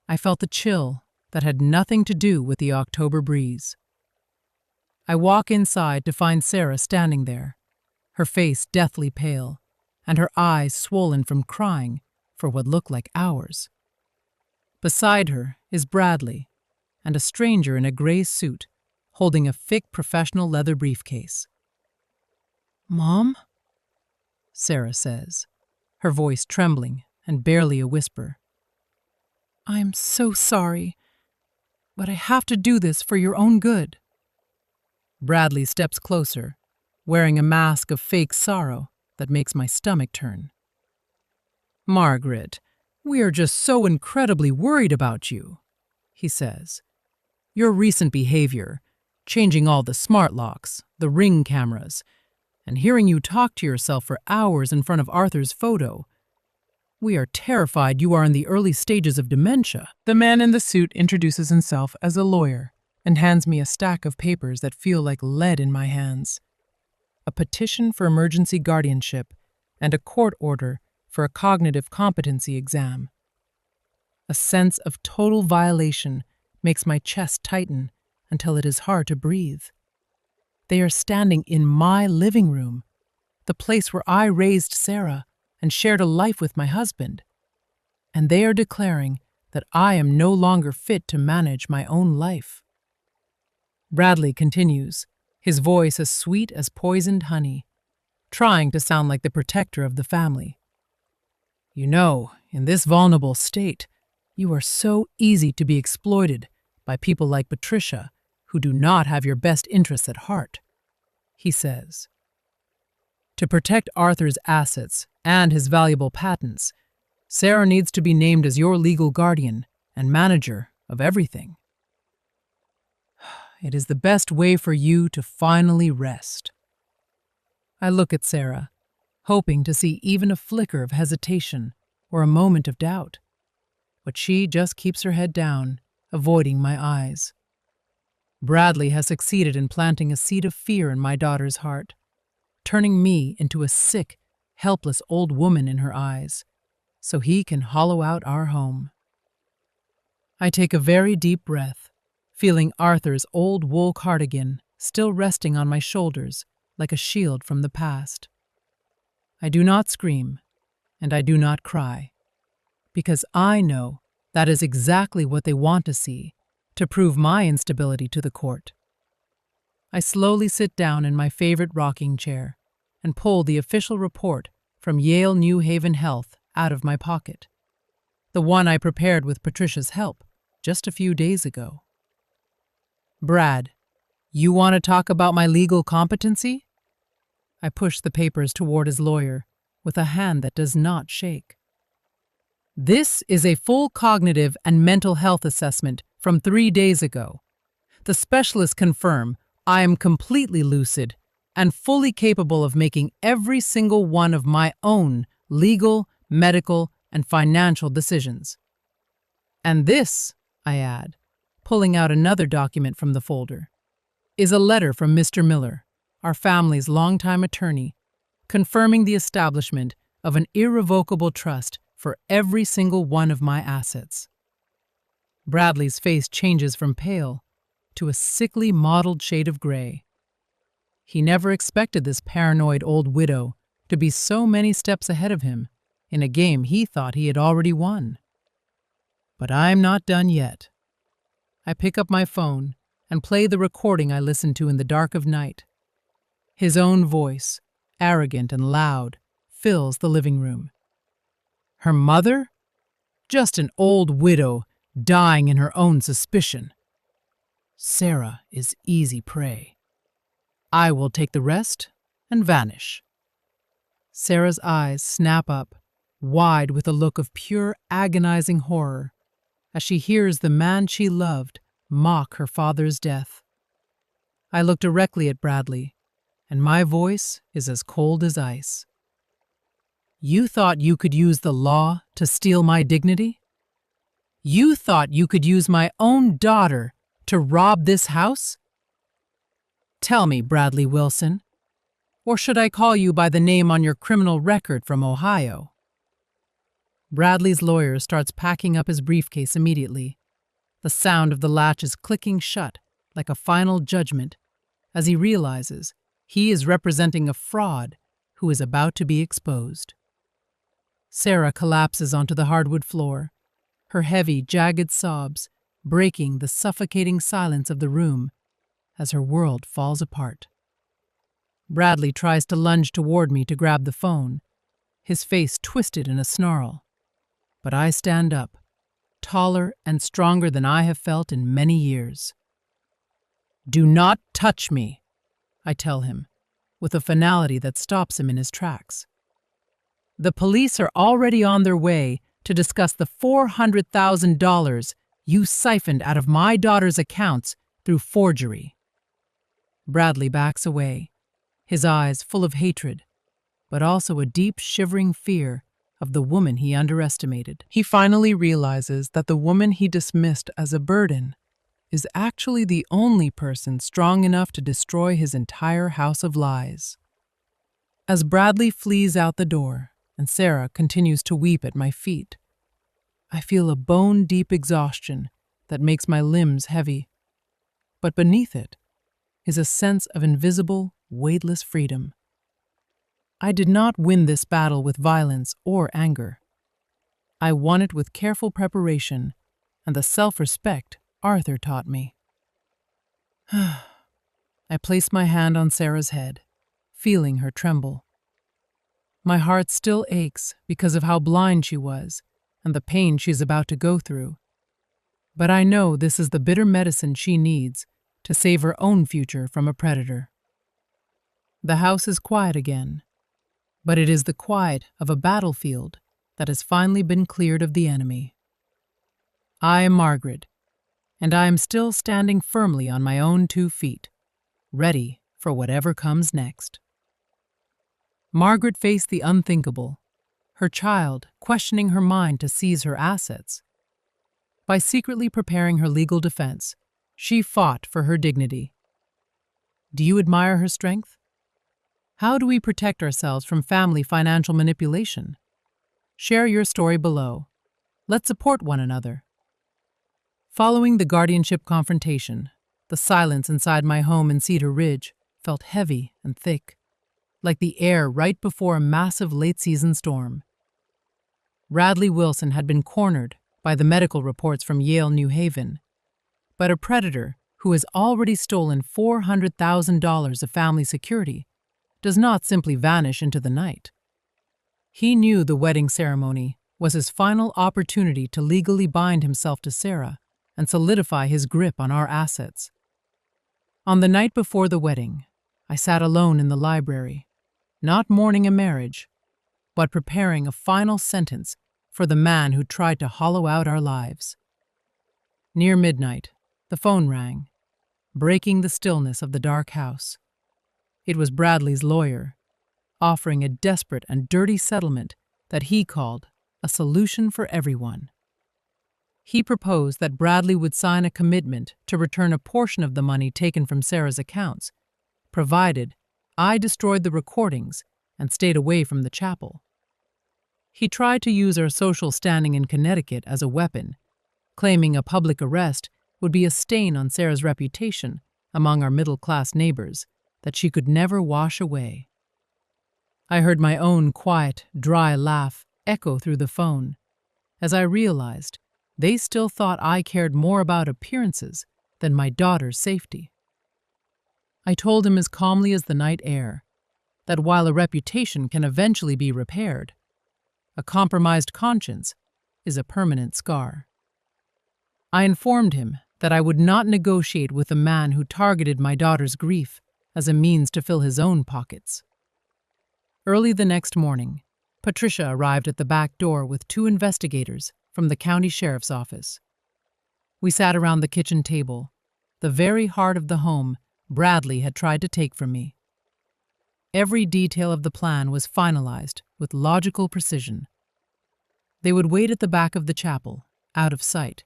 I felt the chill that had nothing to do with the October breeze. I walk inside to find Sarah standing there, her face deathly pale, and her eyes swollen from crying for what looked like hours. Beside her is Bradley, and a stranger in a gray suit holding a thick professional leather briefcase. "Mom?" Sarah says, her voice trembling and barely a whisper. "I'm so sorry, but I have to do this for your own good." Bradley steps closer, wearing a mask of fake sorrow that makes my stomach turn. "Margaret, we are just so incredibly worried about you," he says. "Your recent behavior, changing all the smart locks, the Ring cameras, and hearing you talk to yourself for hours in front of Arthur's photo. We are terrified you are in the early stages of dementia." The man in the suit introduces himself as a lawyer and hands me a stack of papers that feel like lead in my hands. A petition for emergency guardianship and a court order for a cognitive competency exam. A sense of total violation makes my chest tighten until it is hard to breathe. They are standing in my living room, the place where I raised Sarah and shared a life with my husband. And they are declaring that I am no longer fit to manage my own life. Bradley continues, his voice as sweet as poisoned honey, trying to sound like the protector of the family. "You know, in this vulnerable state, you are so easy to be exploited by people like Patricia, who do not have your best interests at heart," he says. "To protect Arthur's assets and his valuable patents, Sarah needs to be named as your legal guardian and manager of everything. It is the best way for you to finally rest." I look at Sarah, hoping to see even a flicker of hesitation or a moment of doubt, but she just keeps her head down, avoiding my eyes. Bradley has succeeded in planting a seed of fear in my daughter's heart, turning me into a sick, helpless old woman in her eyes, so he can hollow out our home. I take a very deep breath, feeling Arthur's old wool cardigan still resting on my shoulders like a shield from the past. I do not scream, and I do not cry, because I know that is exactly what they want to see to prove my instability to the court. I slowly sit down in my favorite rocking chair and pull the official report from Yale New Haven Health out of my pocket, the one I prepared with Patricia's help just a few days ago. Brad, you want to talk about my legal competency? I push the papers toward his lawyer with a hand that does not shake. This is a full cognitive and mental health assessment from 3 days ago. The specialists confirm I am completely lucid and fully capable of making every single one of my own legal, medical, and financial decisions. And this, I add, pulling out another document from the folder, is a letter from Mr. Miller, our family's longtime attorney, confirming the establishment of an irrevocable trust for every single one of my assets. Bradley's face changes from pale to a sickly mottled shade of gray. He never expected this paranoid old widow to be so many steps ahead of him in a game he thought he had already won. But I'm not done yet. I pick up my phone and play the recording I listened to in the dark of night. His own voice, arrogant and loud, fills the living room. Her mother? Just an old widow dying in her own suspicion. Sarah is easy prey. I will take the rest and vanish. Sarah's eyes snap up, wide with a look of pure agonizing horror, as she hears the man she loved mock her father's death. I look directly at Bradley, and my voice is as cold as ice. You thought you could use the law to steal my dignity? You thought you could use my own daughter to rob this house? Tell me, Bradley Wilson, or should I call you by the name on your criminal record from Ohio? Bradley's lawyer starts packing up his briefcase immediately, the sound of the latches clicking shut like a final judgment as he realizes he is representing a fraud who is about to be exposed. Sarah collapses onto the hardwood floor, her heavy, jagged sobs breaking the suffocating silence of the room as her world falls apart. Bradley tries to lunge toward me to grab the phone, his face twisted in a snarl. But I stand up, taller and stronger than I have felt in many years. Do not touch me, I tell him, with a finality that stops him in his tracks. The police are already on their way to discuss the $400,000 you siphoned out of my daughter's accounts through forgery. Bradley backs away, his eyes full of hatred, but also a deep, shivering fear of the woman he underestimated. He finally realizes that the woman he dismissed as a burden is actually the only person strong enough to destroy his entire house of lies. As Bradley flees out the door and Sarah continues to weep at my feet, I feel a bone-deep exhaustion that makes my limbs heavy. But beneath it is a sense of invisible, weightless freedom. I did not win this battle with violence or anger. I won it with careful preparation and the self-respect Arthur taught me. I place my hand on Sarah's head, feeling her tremble. My heart still aches because of how blind she was and the pain she's about to go through. But I know this is the bitter medicine she needs to save her own future from a predator. The house is quiet again, but it is the quiet of a battlefield that has finally been cleared of the enemy. I am Margaret, and I am still standing firmly on my own 2 feet, ready for whatever comes next. Margaret faced the unthinkable, her child questioning her mind to seize her assets. By secretly preparing her legal defense, She fought for her dignity. Do you admire her strength? How do we protect ourselves from family financial manipulation? Share your story below. Let's support one another. Following the guardianship confrontation, the silence inside my home in Cedar Ridge felt heavy and thick, like the air right before a massive late-season storm. Bradley Wilson had been cornered by the medical reports from Yale, New Haven, but a predator who has already stolen $400,000 of family security does not simply vanish into the night. He knew the wedding ceremony was his final opportunity to legally bind himself to Sarah and solidify his grip on our assets. On the night before the wedding, I sat alone in the library, not mourning a marriage, but preparing a final sentence for the man who tried to hollow out our lives. Near midnight, the phone rang, breaking the stillness of the dark house. It was Bradley's lawyer, offering a desperate and dirty settlement that he called a solution for everyone. He proposed that Bradley would sign a commitment to return a portion of the money taken from Sarah's accounts, provided I destroyed the recordings and stayed away from the chapel. He tried to use our social standing in Connecticut as a weapon, claiming a public arrest would be a stain on Sarah's reputation among our middle-class neighbors that she could never wash away. I heard my own quiet, dry laugh echo through the phone as I realized they still thought I cared more about appearances than my daughter's safety. I told him as calmly as the night air that while a reputation can eventually be repaired, a compromised conscience is a permanent scar. I informed him that I would not negotiate with a man who targeted my daughter's grief as a means to fill his own pockets. Early the next morning, Patricia arrived at the back door with 2 investigators from the county sheriff's office. We sat around the kitchen table, the very heart of the home Bradley had tried to take from me. Every detail of the plan was finalized with logical precision. They would wait at the back of the chapel, out of sight,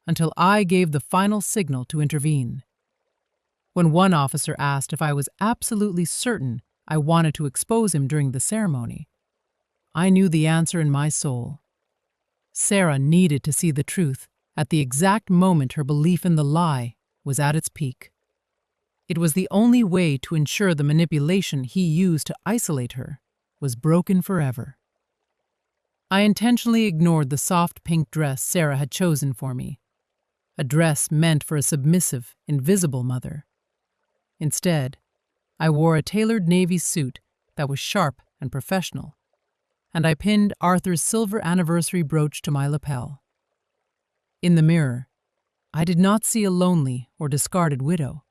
until I gave the final signal to intervene. When one officer asked if I was absolutely certain I wanted to expose him during the ceremony, I knew the answer in my soul. Sarah needed to see the truth at the exact moment her belief in the lie was at its peak. It was the only way to ensure the manipulation he used to isolate her was broken forever. I intentionally ignored the soft pink dress Sarah had chosen for me, a dress meant for a submissive, invisible mother. Instead, I wore a tailored navy suit that was sharp and professional, and I pinned Arthur's silver anniversary brooch to my lapel. In the mirror, I did not see a lonely or discarded widow.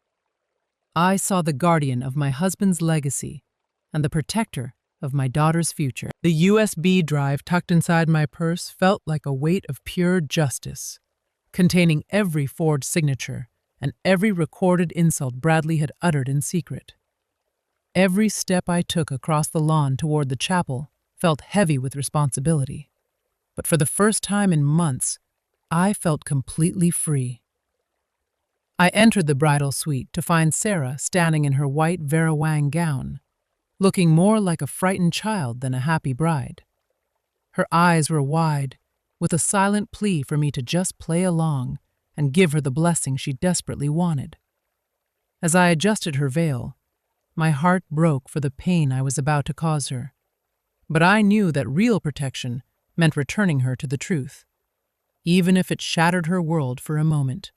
I saw the guardian of my husband's legacy and the protector of my daughter's future. The USB drive tucked inside my purse felt like a weight of pure justice, containing every forged signature and every recorded insult Bradley had uttered in secret. Every step I took across the lawn toward the chapel felt heavy with responsibility, but for the first time in months, I felt completely free. I entered the bridal suite to find Sarah standing in her white Vera Wang gown, looking more like a frightened child than a happy bride. Her eyes were wide, with a silent plea for me to just play along and give her the blessing she desperately wanted. As I adjusted her veil, my heart broke for the pain I was about to cause her, but I knew that real protection meant returning her to the truth, even if it shattered her world for a moment.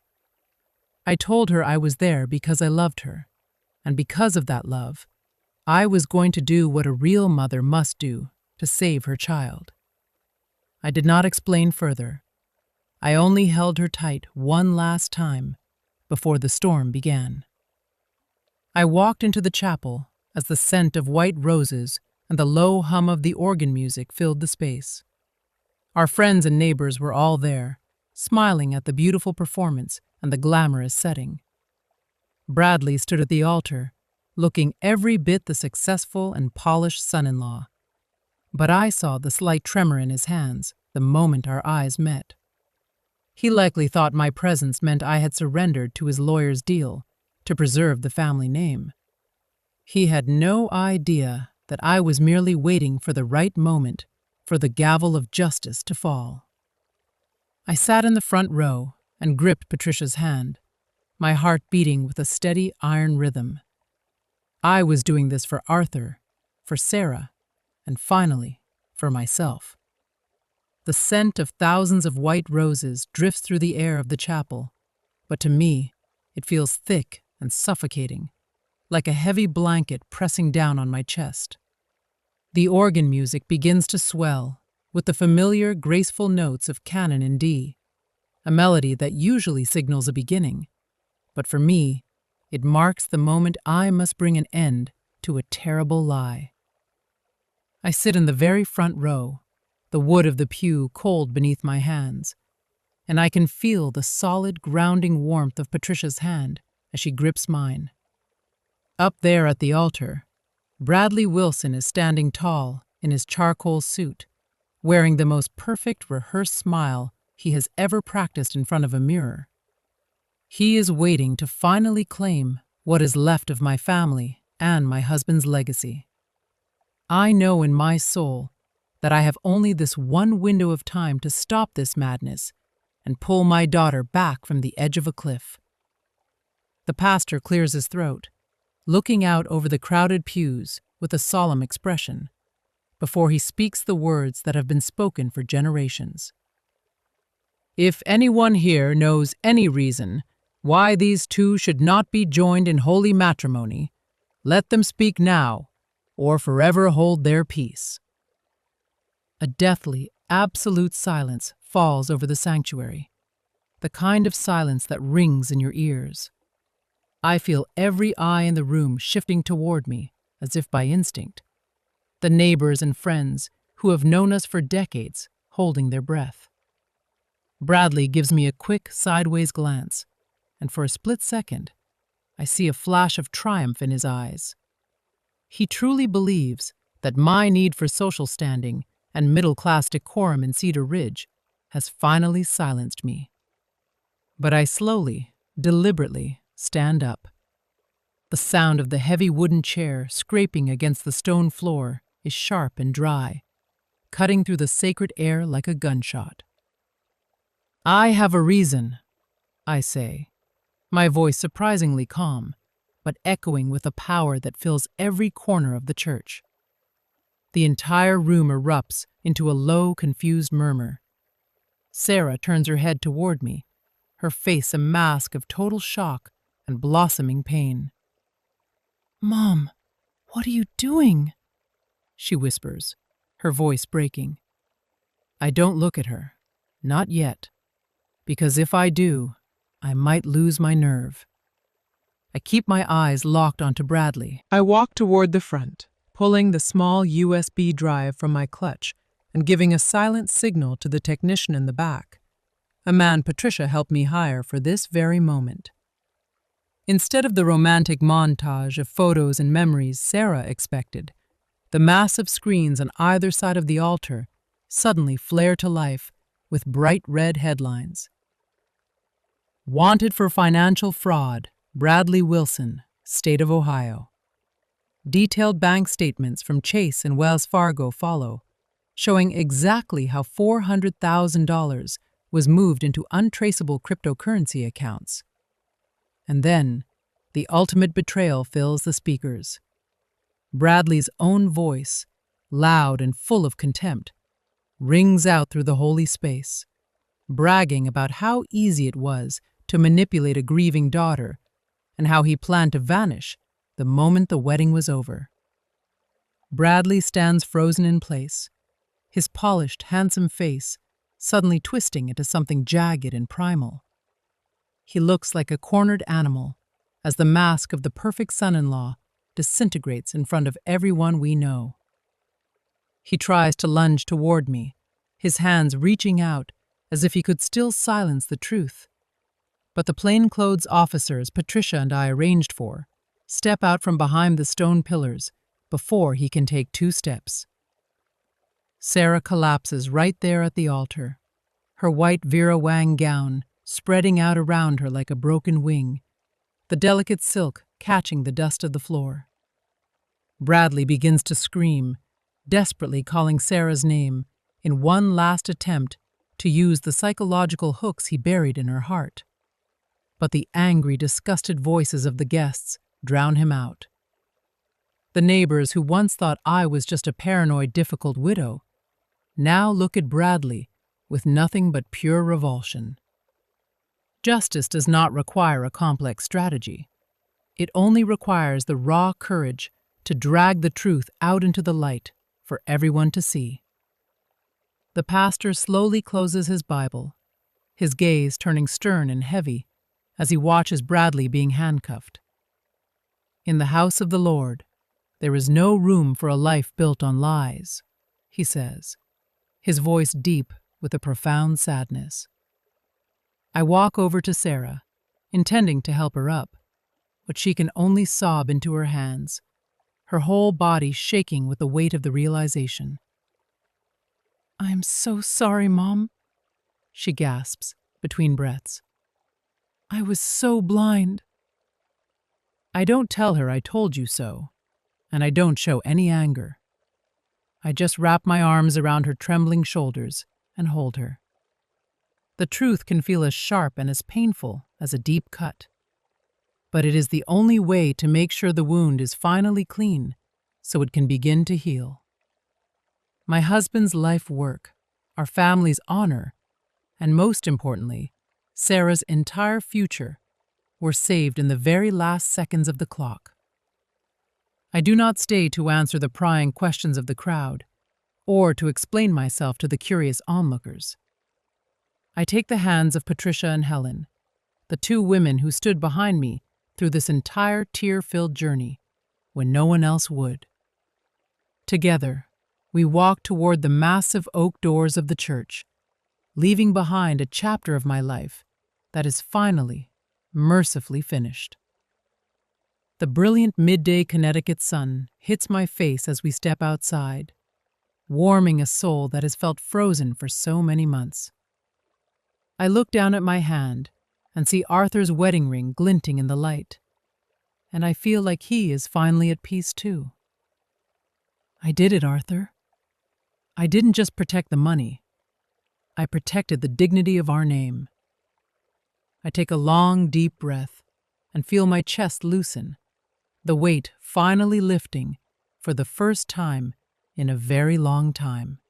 I told her I was there because I loved her, and because of that love, I was going to do what a real mother must do to save her child. I did not explain further. I only held her tight one last time before the storm began. I walked into the chapel as the scent of white roses and the low hum of the organ music filled the space. Our friends and neighbors were all there, smiling at the beautiful performance and the glamorous setting. Bradley stood at the altar, looking every bit the successful and polished son-in-law. But I saw the slight tremor in his hands the moment our eyes met. He likely thought my presence meant I had surrendered to his lawyer's deal to preserve the family name. He had no idea that I was merely waiting for the right moment for the gavel of justice to fall. I sat in the front row and gripped Patricia's hand, my heart beating with a steady iron rhythm. I was doing this for Arthur, for Sarah, and finally, for myself. The scent of thousands of white roses drifts through the air of the chapel, but to me, it feels thick and suffocating, like a heavy blanket pressing down on my chest. The organ music begins to swell with the familiar, graceful notes of canon in D, a melody that usually signals a beginning, but for me, it marks the moment I must bring an end to a terrible lie. I sit in the very front row, the wood of the pew cold beneath my hands, and I can feel the solid, grounding warmth of Patricia's hand as she grips mine. Up there at the altar, Bradley Wilson is standing tall in his charcoal suit, wearing the most perfect rehearsed smile he has ever practiced in front of a mirror. He is waiting to finally claim what is left of my family and my husband's legacy. I know in my soul that I have only this one window of time to stop this madness and pull my daughter back from the edge of a cliff. The pastor clears his throat, looking out over the crowded pews with a solemn expression, before he speaks the words that have been spoken for generations. If anyone here knows any reason why these two should not be joined in holy matrimony, let them speak now, or forever hold their peace. A deathly, absolute silence falls over the sanctuary, the kind of silence that rings in your ears. I feel every eye in the room shifting toward me, as if by instinct. The neighbors and friends who have known us for decades holding their breath. Bradley gives me a quick, sideways glance, and for a split second, I see a flash of triumph in his eyes. He truly believes that my need for social standing and middle-class decorum in Cedar Ridge has finally silenced me. But I slowly, deliberately stand up. The sound of the heavy wooden chair scraping against the stone floor is sharp and dry, cutting through the sacred air like a gunshot. I have a reason, I say, my voice surprisingly calm, but echoing with a power that fills every corner of the church. The entire room erupts into a low, confused murmur. Sarah turns her head toward me, her face a mask of total shock and blossoming pain. "Mom, what are you doing?" she whispers, her voice breaking. I don't look at her, not yet, because if I do, I might lose my nerve. I keep my eyes locked onto Bradley. I walk toward the front, pulling the small USB drive from my clutch and giving a silent signal to the technician in the back, a man Patricia helped me hire for this very moment. Instead of the romantic montage of photos and memories Sarah expected, the massive screens on either side of the altar suddenly flare to life with bright red headlines. Wanted for financial fraud, Bradley Wilson, State of Ohio. Detailed bank statements from Chase and Wells Fargo follow, showing exactly how $400,000 was moved into untraceable cryptocurrency accounts. And then, the ultimate betrayal fills the speakers. Bradley's own voice, loud and full of contempt, rings out through the holy space, bragging about how easy it was to manipulate a grieving daughter and how he planned to vanish the moment the wedding was over. Bradley stands frozen in place, his polished, handsome face suddenly twisting into something jagged and primal. He looks like a cornered animal as the mask of the perfect son-in-law disintegrates in front of everyone we know. He tries to lunge toward me, his hands reaching out as if he could still silence the truth. But the plainclothes officers Patricia and I arranged for step out from behind the stone pillars before he can take 2 steps. Sarah collapses right there at the altar, her white Vera Wang gown spreading out around her like a broken wing, the delicate silk catching the dust of the floor. Bradley begins to scream, desperately calling Sarah's name in one last attempt to use the psychological hooks he buried in her heart. But the angry, disgusted voices of the guests drown him out. The neighbors who once thought I was just a paranoid, difficult widow now look at Bradley with nothing but pure revulsion. Justice does not require a complex strategy. It only requires the raw courage to drag the truth out into the light for everyone to see. The pastor slowly closes his Bible, his gaze turning stern and heavy as he watches Bradley being handcuffed. In the house of the Lord, there is no room for a life built on lies, he says, his voice deep with a profound sadness. I walk over to Sarah, intending to help her up, but she can only sob into her hands, her whole body shaking with the weight of the realization. "I'm so sorry, Mom," she gasps between breaths. "I was so blind." I don't tell her I told you so, and I don't show any anger. I just wrap my arms around her trembling shoulders and hold her. The truth can feel as sharp and as painful as a deep cut, but it is the only way to make sure the wound is finally clean so it can begin to heal. My husband's life work, our family's honor, and most importantly, Sarah's entire future were saved in the very last seconds of the clock. I do not stay to answer the prying questions of the crowd or to explain myself to the curious onlookers. I take the hands of Patricia and Helen, the two women who stood behind me through this entire tear-filled journey when no one else would. Together, we walk toward the massive oak doors of the church, leaving behind a chapter of my life that is finally, mercifully finished. The brilliant midday Connecticut sun hits my face as we step outside, warming a soul that has felt frozen for so many months. I look down at my hand and see Arthur's wedding ring glinting in the light, and I feel like he is finally at peace too. I did it, Arthur. I didn't just protect the money. I protected the dignity of our name. I take a long, deep breath and feel my chest loosen, the weight finally lifting for the first time in a very long time.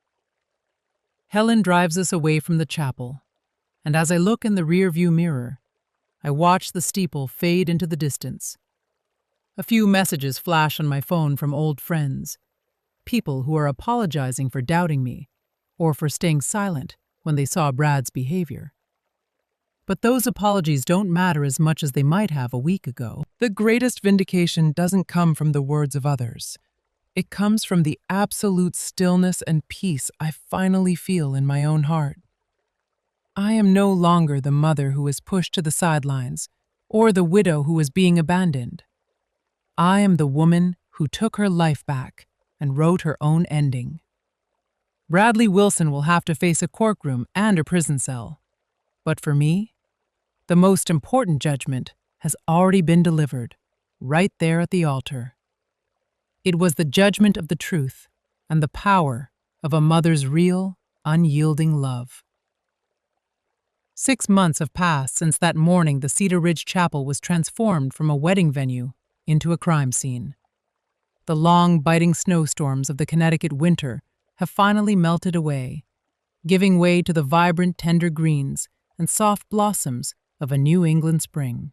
Helen drives us away from the chapel, and as I look in the rearview mirror, I watch the steeple fade into the distance. A few messages flash on my phone from old friends, people who are apologizing for doubting me or for staying silent when they saw Brad's behavior. But those apologies don't matter as much as they might have a week ago. The greatest vindication doesn't come from the words of others. It comes from the absolute stillness and peace I finally feel in my own heart. I am no longer the mother who is pushed to the sidelines or the widow who is being abandoned. I am the woman who took her life back and wrote her own ending. Bradley Wilson will have to face a courtroom and a prison cell. But for me, the most important judgment has already been delivered, right there at the altar. It was the judgment of the truth and the power of a mother's real, unyielding love. 6 months have passed since that morning the Cedar Ridge Chapel was transformed from a wedding venue into a crime scene. The long, biting snowstorms of the Connecticut winter have finally melted away, giving way to the vibrant, tender greens and soft blossoms of a New England spring.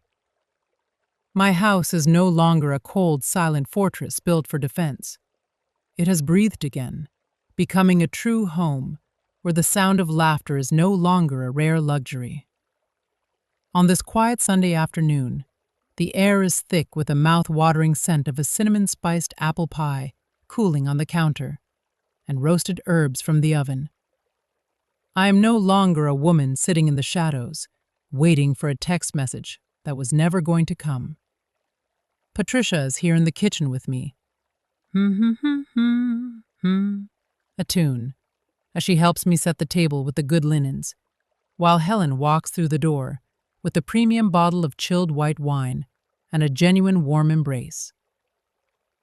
My house is no longer a cold, silent fortress built for defense. It has breathed again, becoming a true home where the sound of laughter is no longer a rare luxury. On this quiet Sunday afternoon, the air is thick with a mouth-watering scent of a cinnamon-spiced apple pie cooling on the counter, and roasted herbs from the oven. I am no longer a woman sitting in the shadows, waiting for a text message that was never going to come. Patricia is here in the kitchen with me. A tune, as she helps me set the table with the good linens while Helen walks through the door with a premium bottle of chilled white wine and a genuine warm embrace.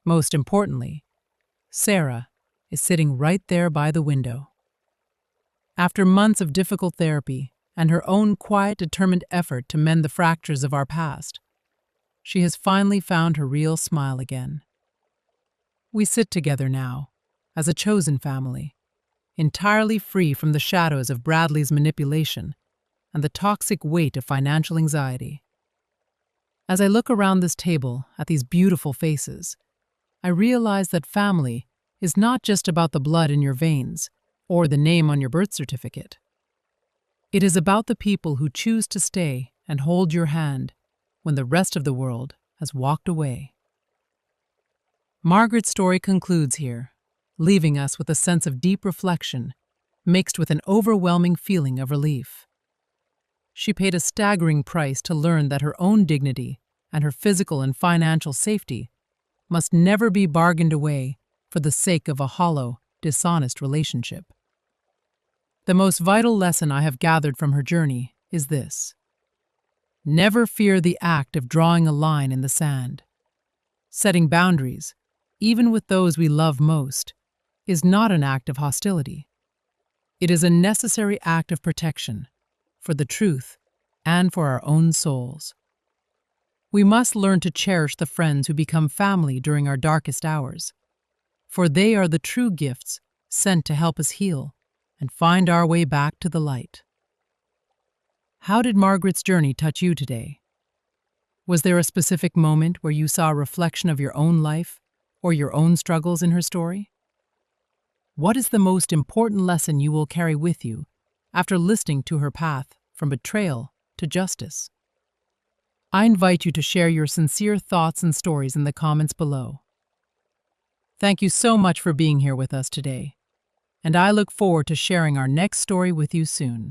Most importantly, Sarah is sitting right there by the window. After months of difficult therapy and her own quiet, determined effort to mend the fractures of our past, she has finally found her real smile again. We sit together now, as a chosen family, entirely free from the shadows of Bradley's manipulation and the toxic weight of financial anxiety. As I look around this table at these beautiful faces, I realize that family is not just about the blood in your veins or the name on your birth certificate. It is about the people who choose to stay and hold your hand when the rest of the world has walked away. Margaret's story concludes here, leaving us with a sense of deep reflection mixed with an overwhelming feeling of relief. She paid a staggering price to learn that her own dignity and her physical and financial safety must never be bargained away for the sake of a hollow, dishonest relationship. The most vital lesson I have gathered from her journey is this: never fear the act of drawing a line in the sand. Setting boundaries, even with those we love most, is not an act of hostility. It is a necessary act of protection for the truth and for our own souls. We must learn to cherish the friends who become family during our darkest hours, for they are the true gifts sent to help us heal and find our way back to the light. How did Margaret's journey touch you today? Was there a specific moment where you saw a reflection of your own life or your own struggles in her story? What is the most important lesson you will carry with you after listening to her path from betrayal to justice? I invite you to share your sincere thoughts and stories in the comments below. Thank you so much for being here with us today, and I look forward to sharing our next story with you soon.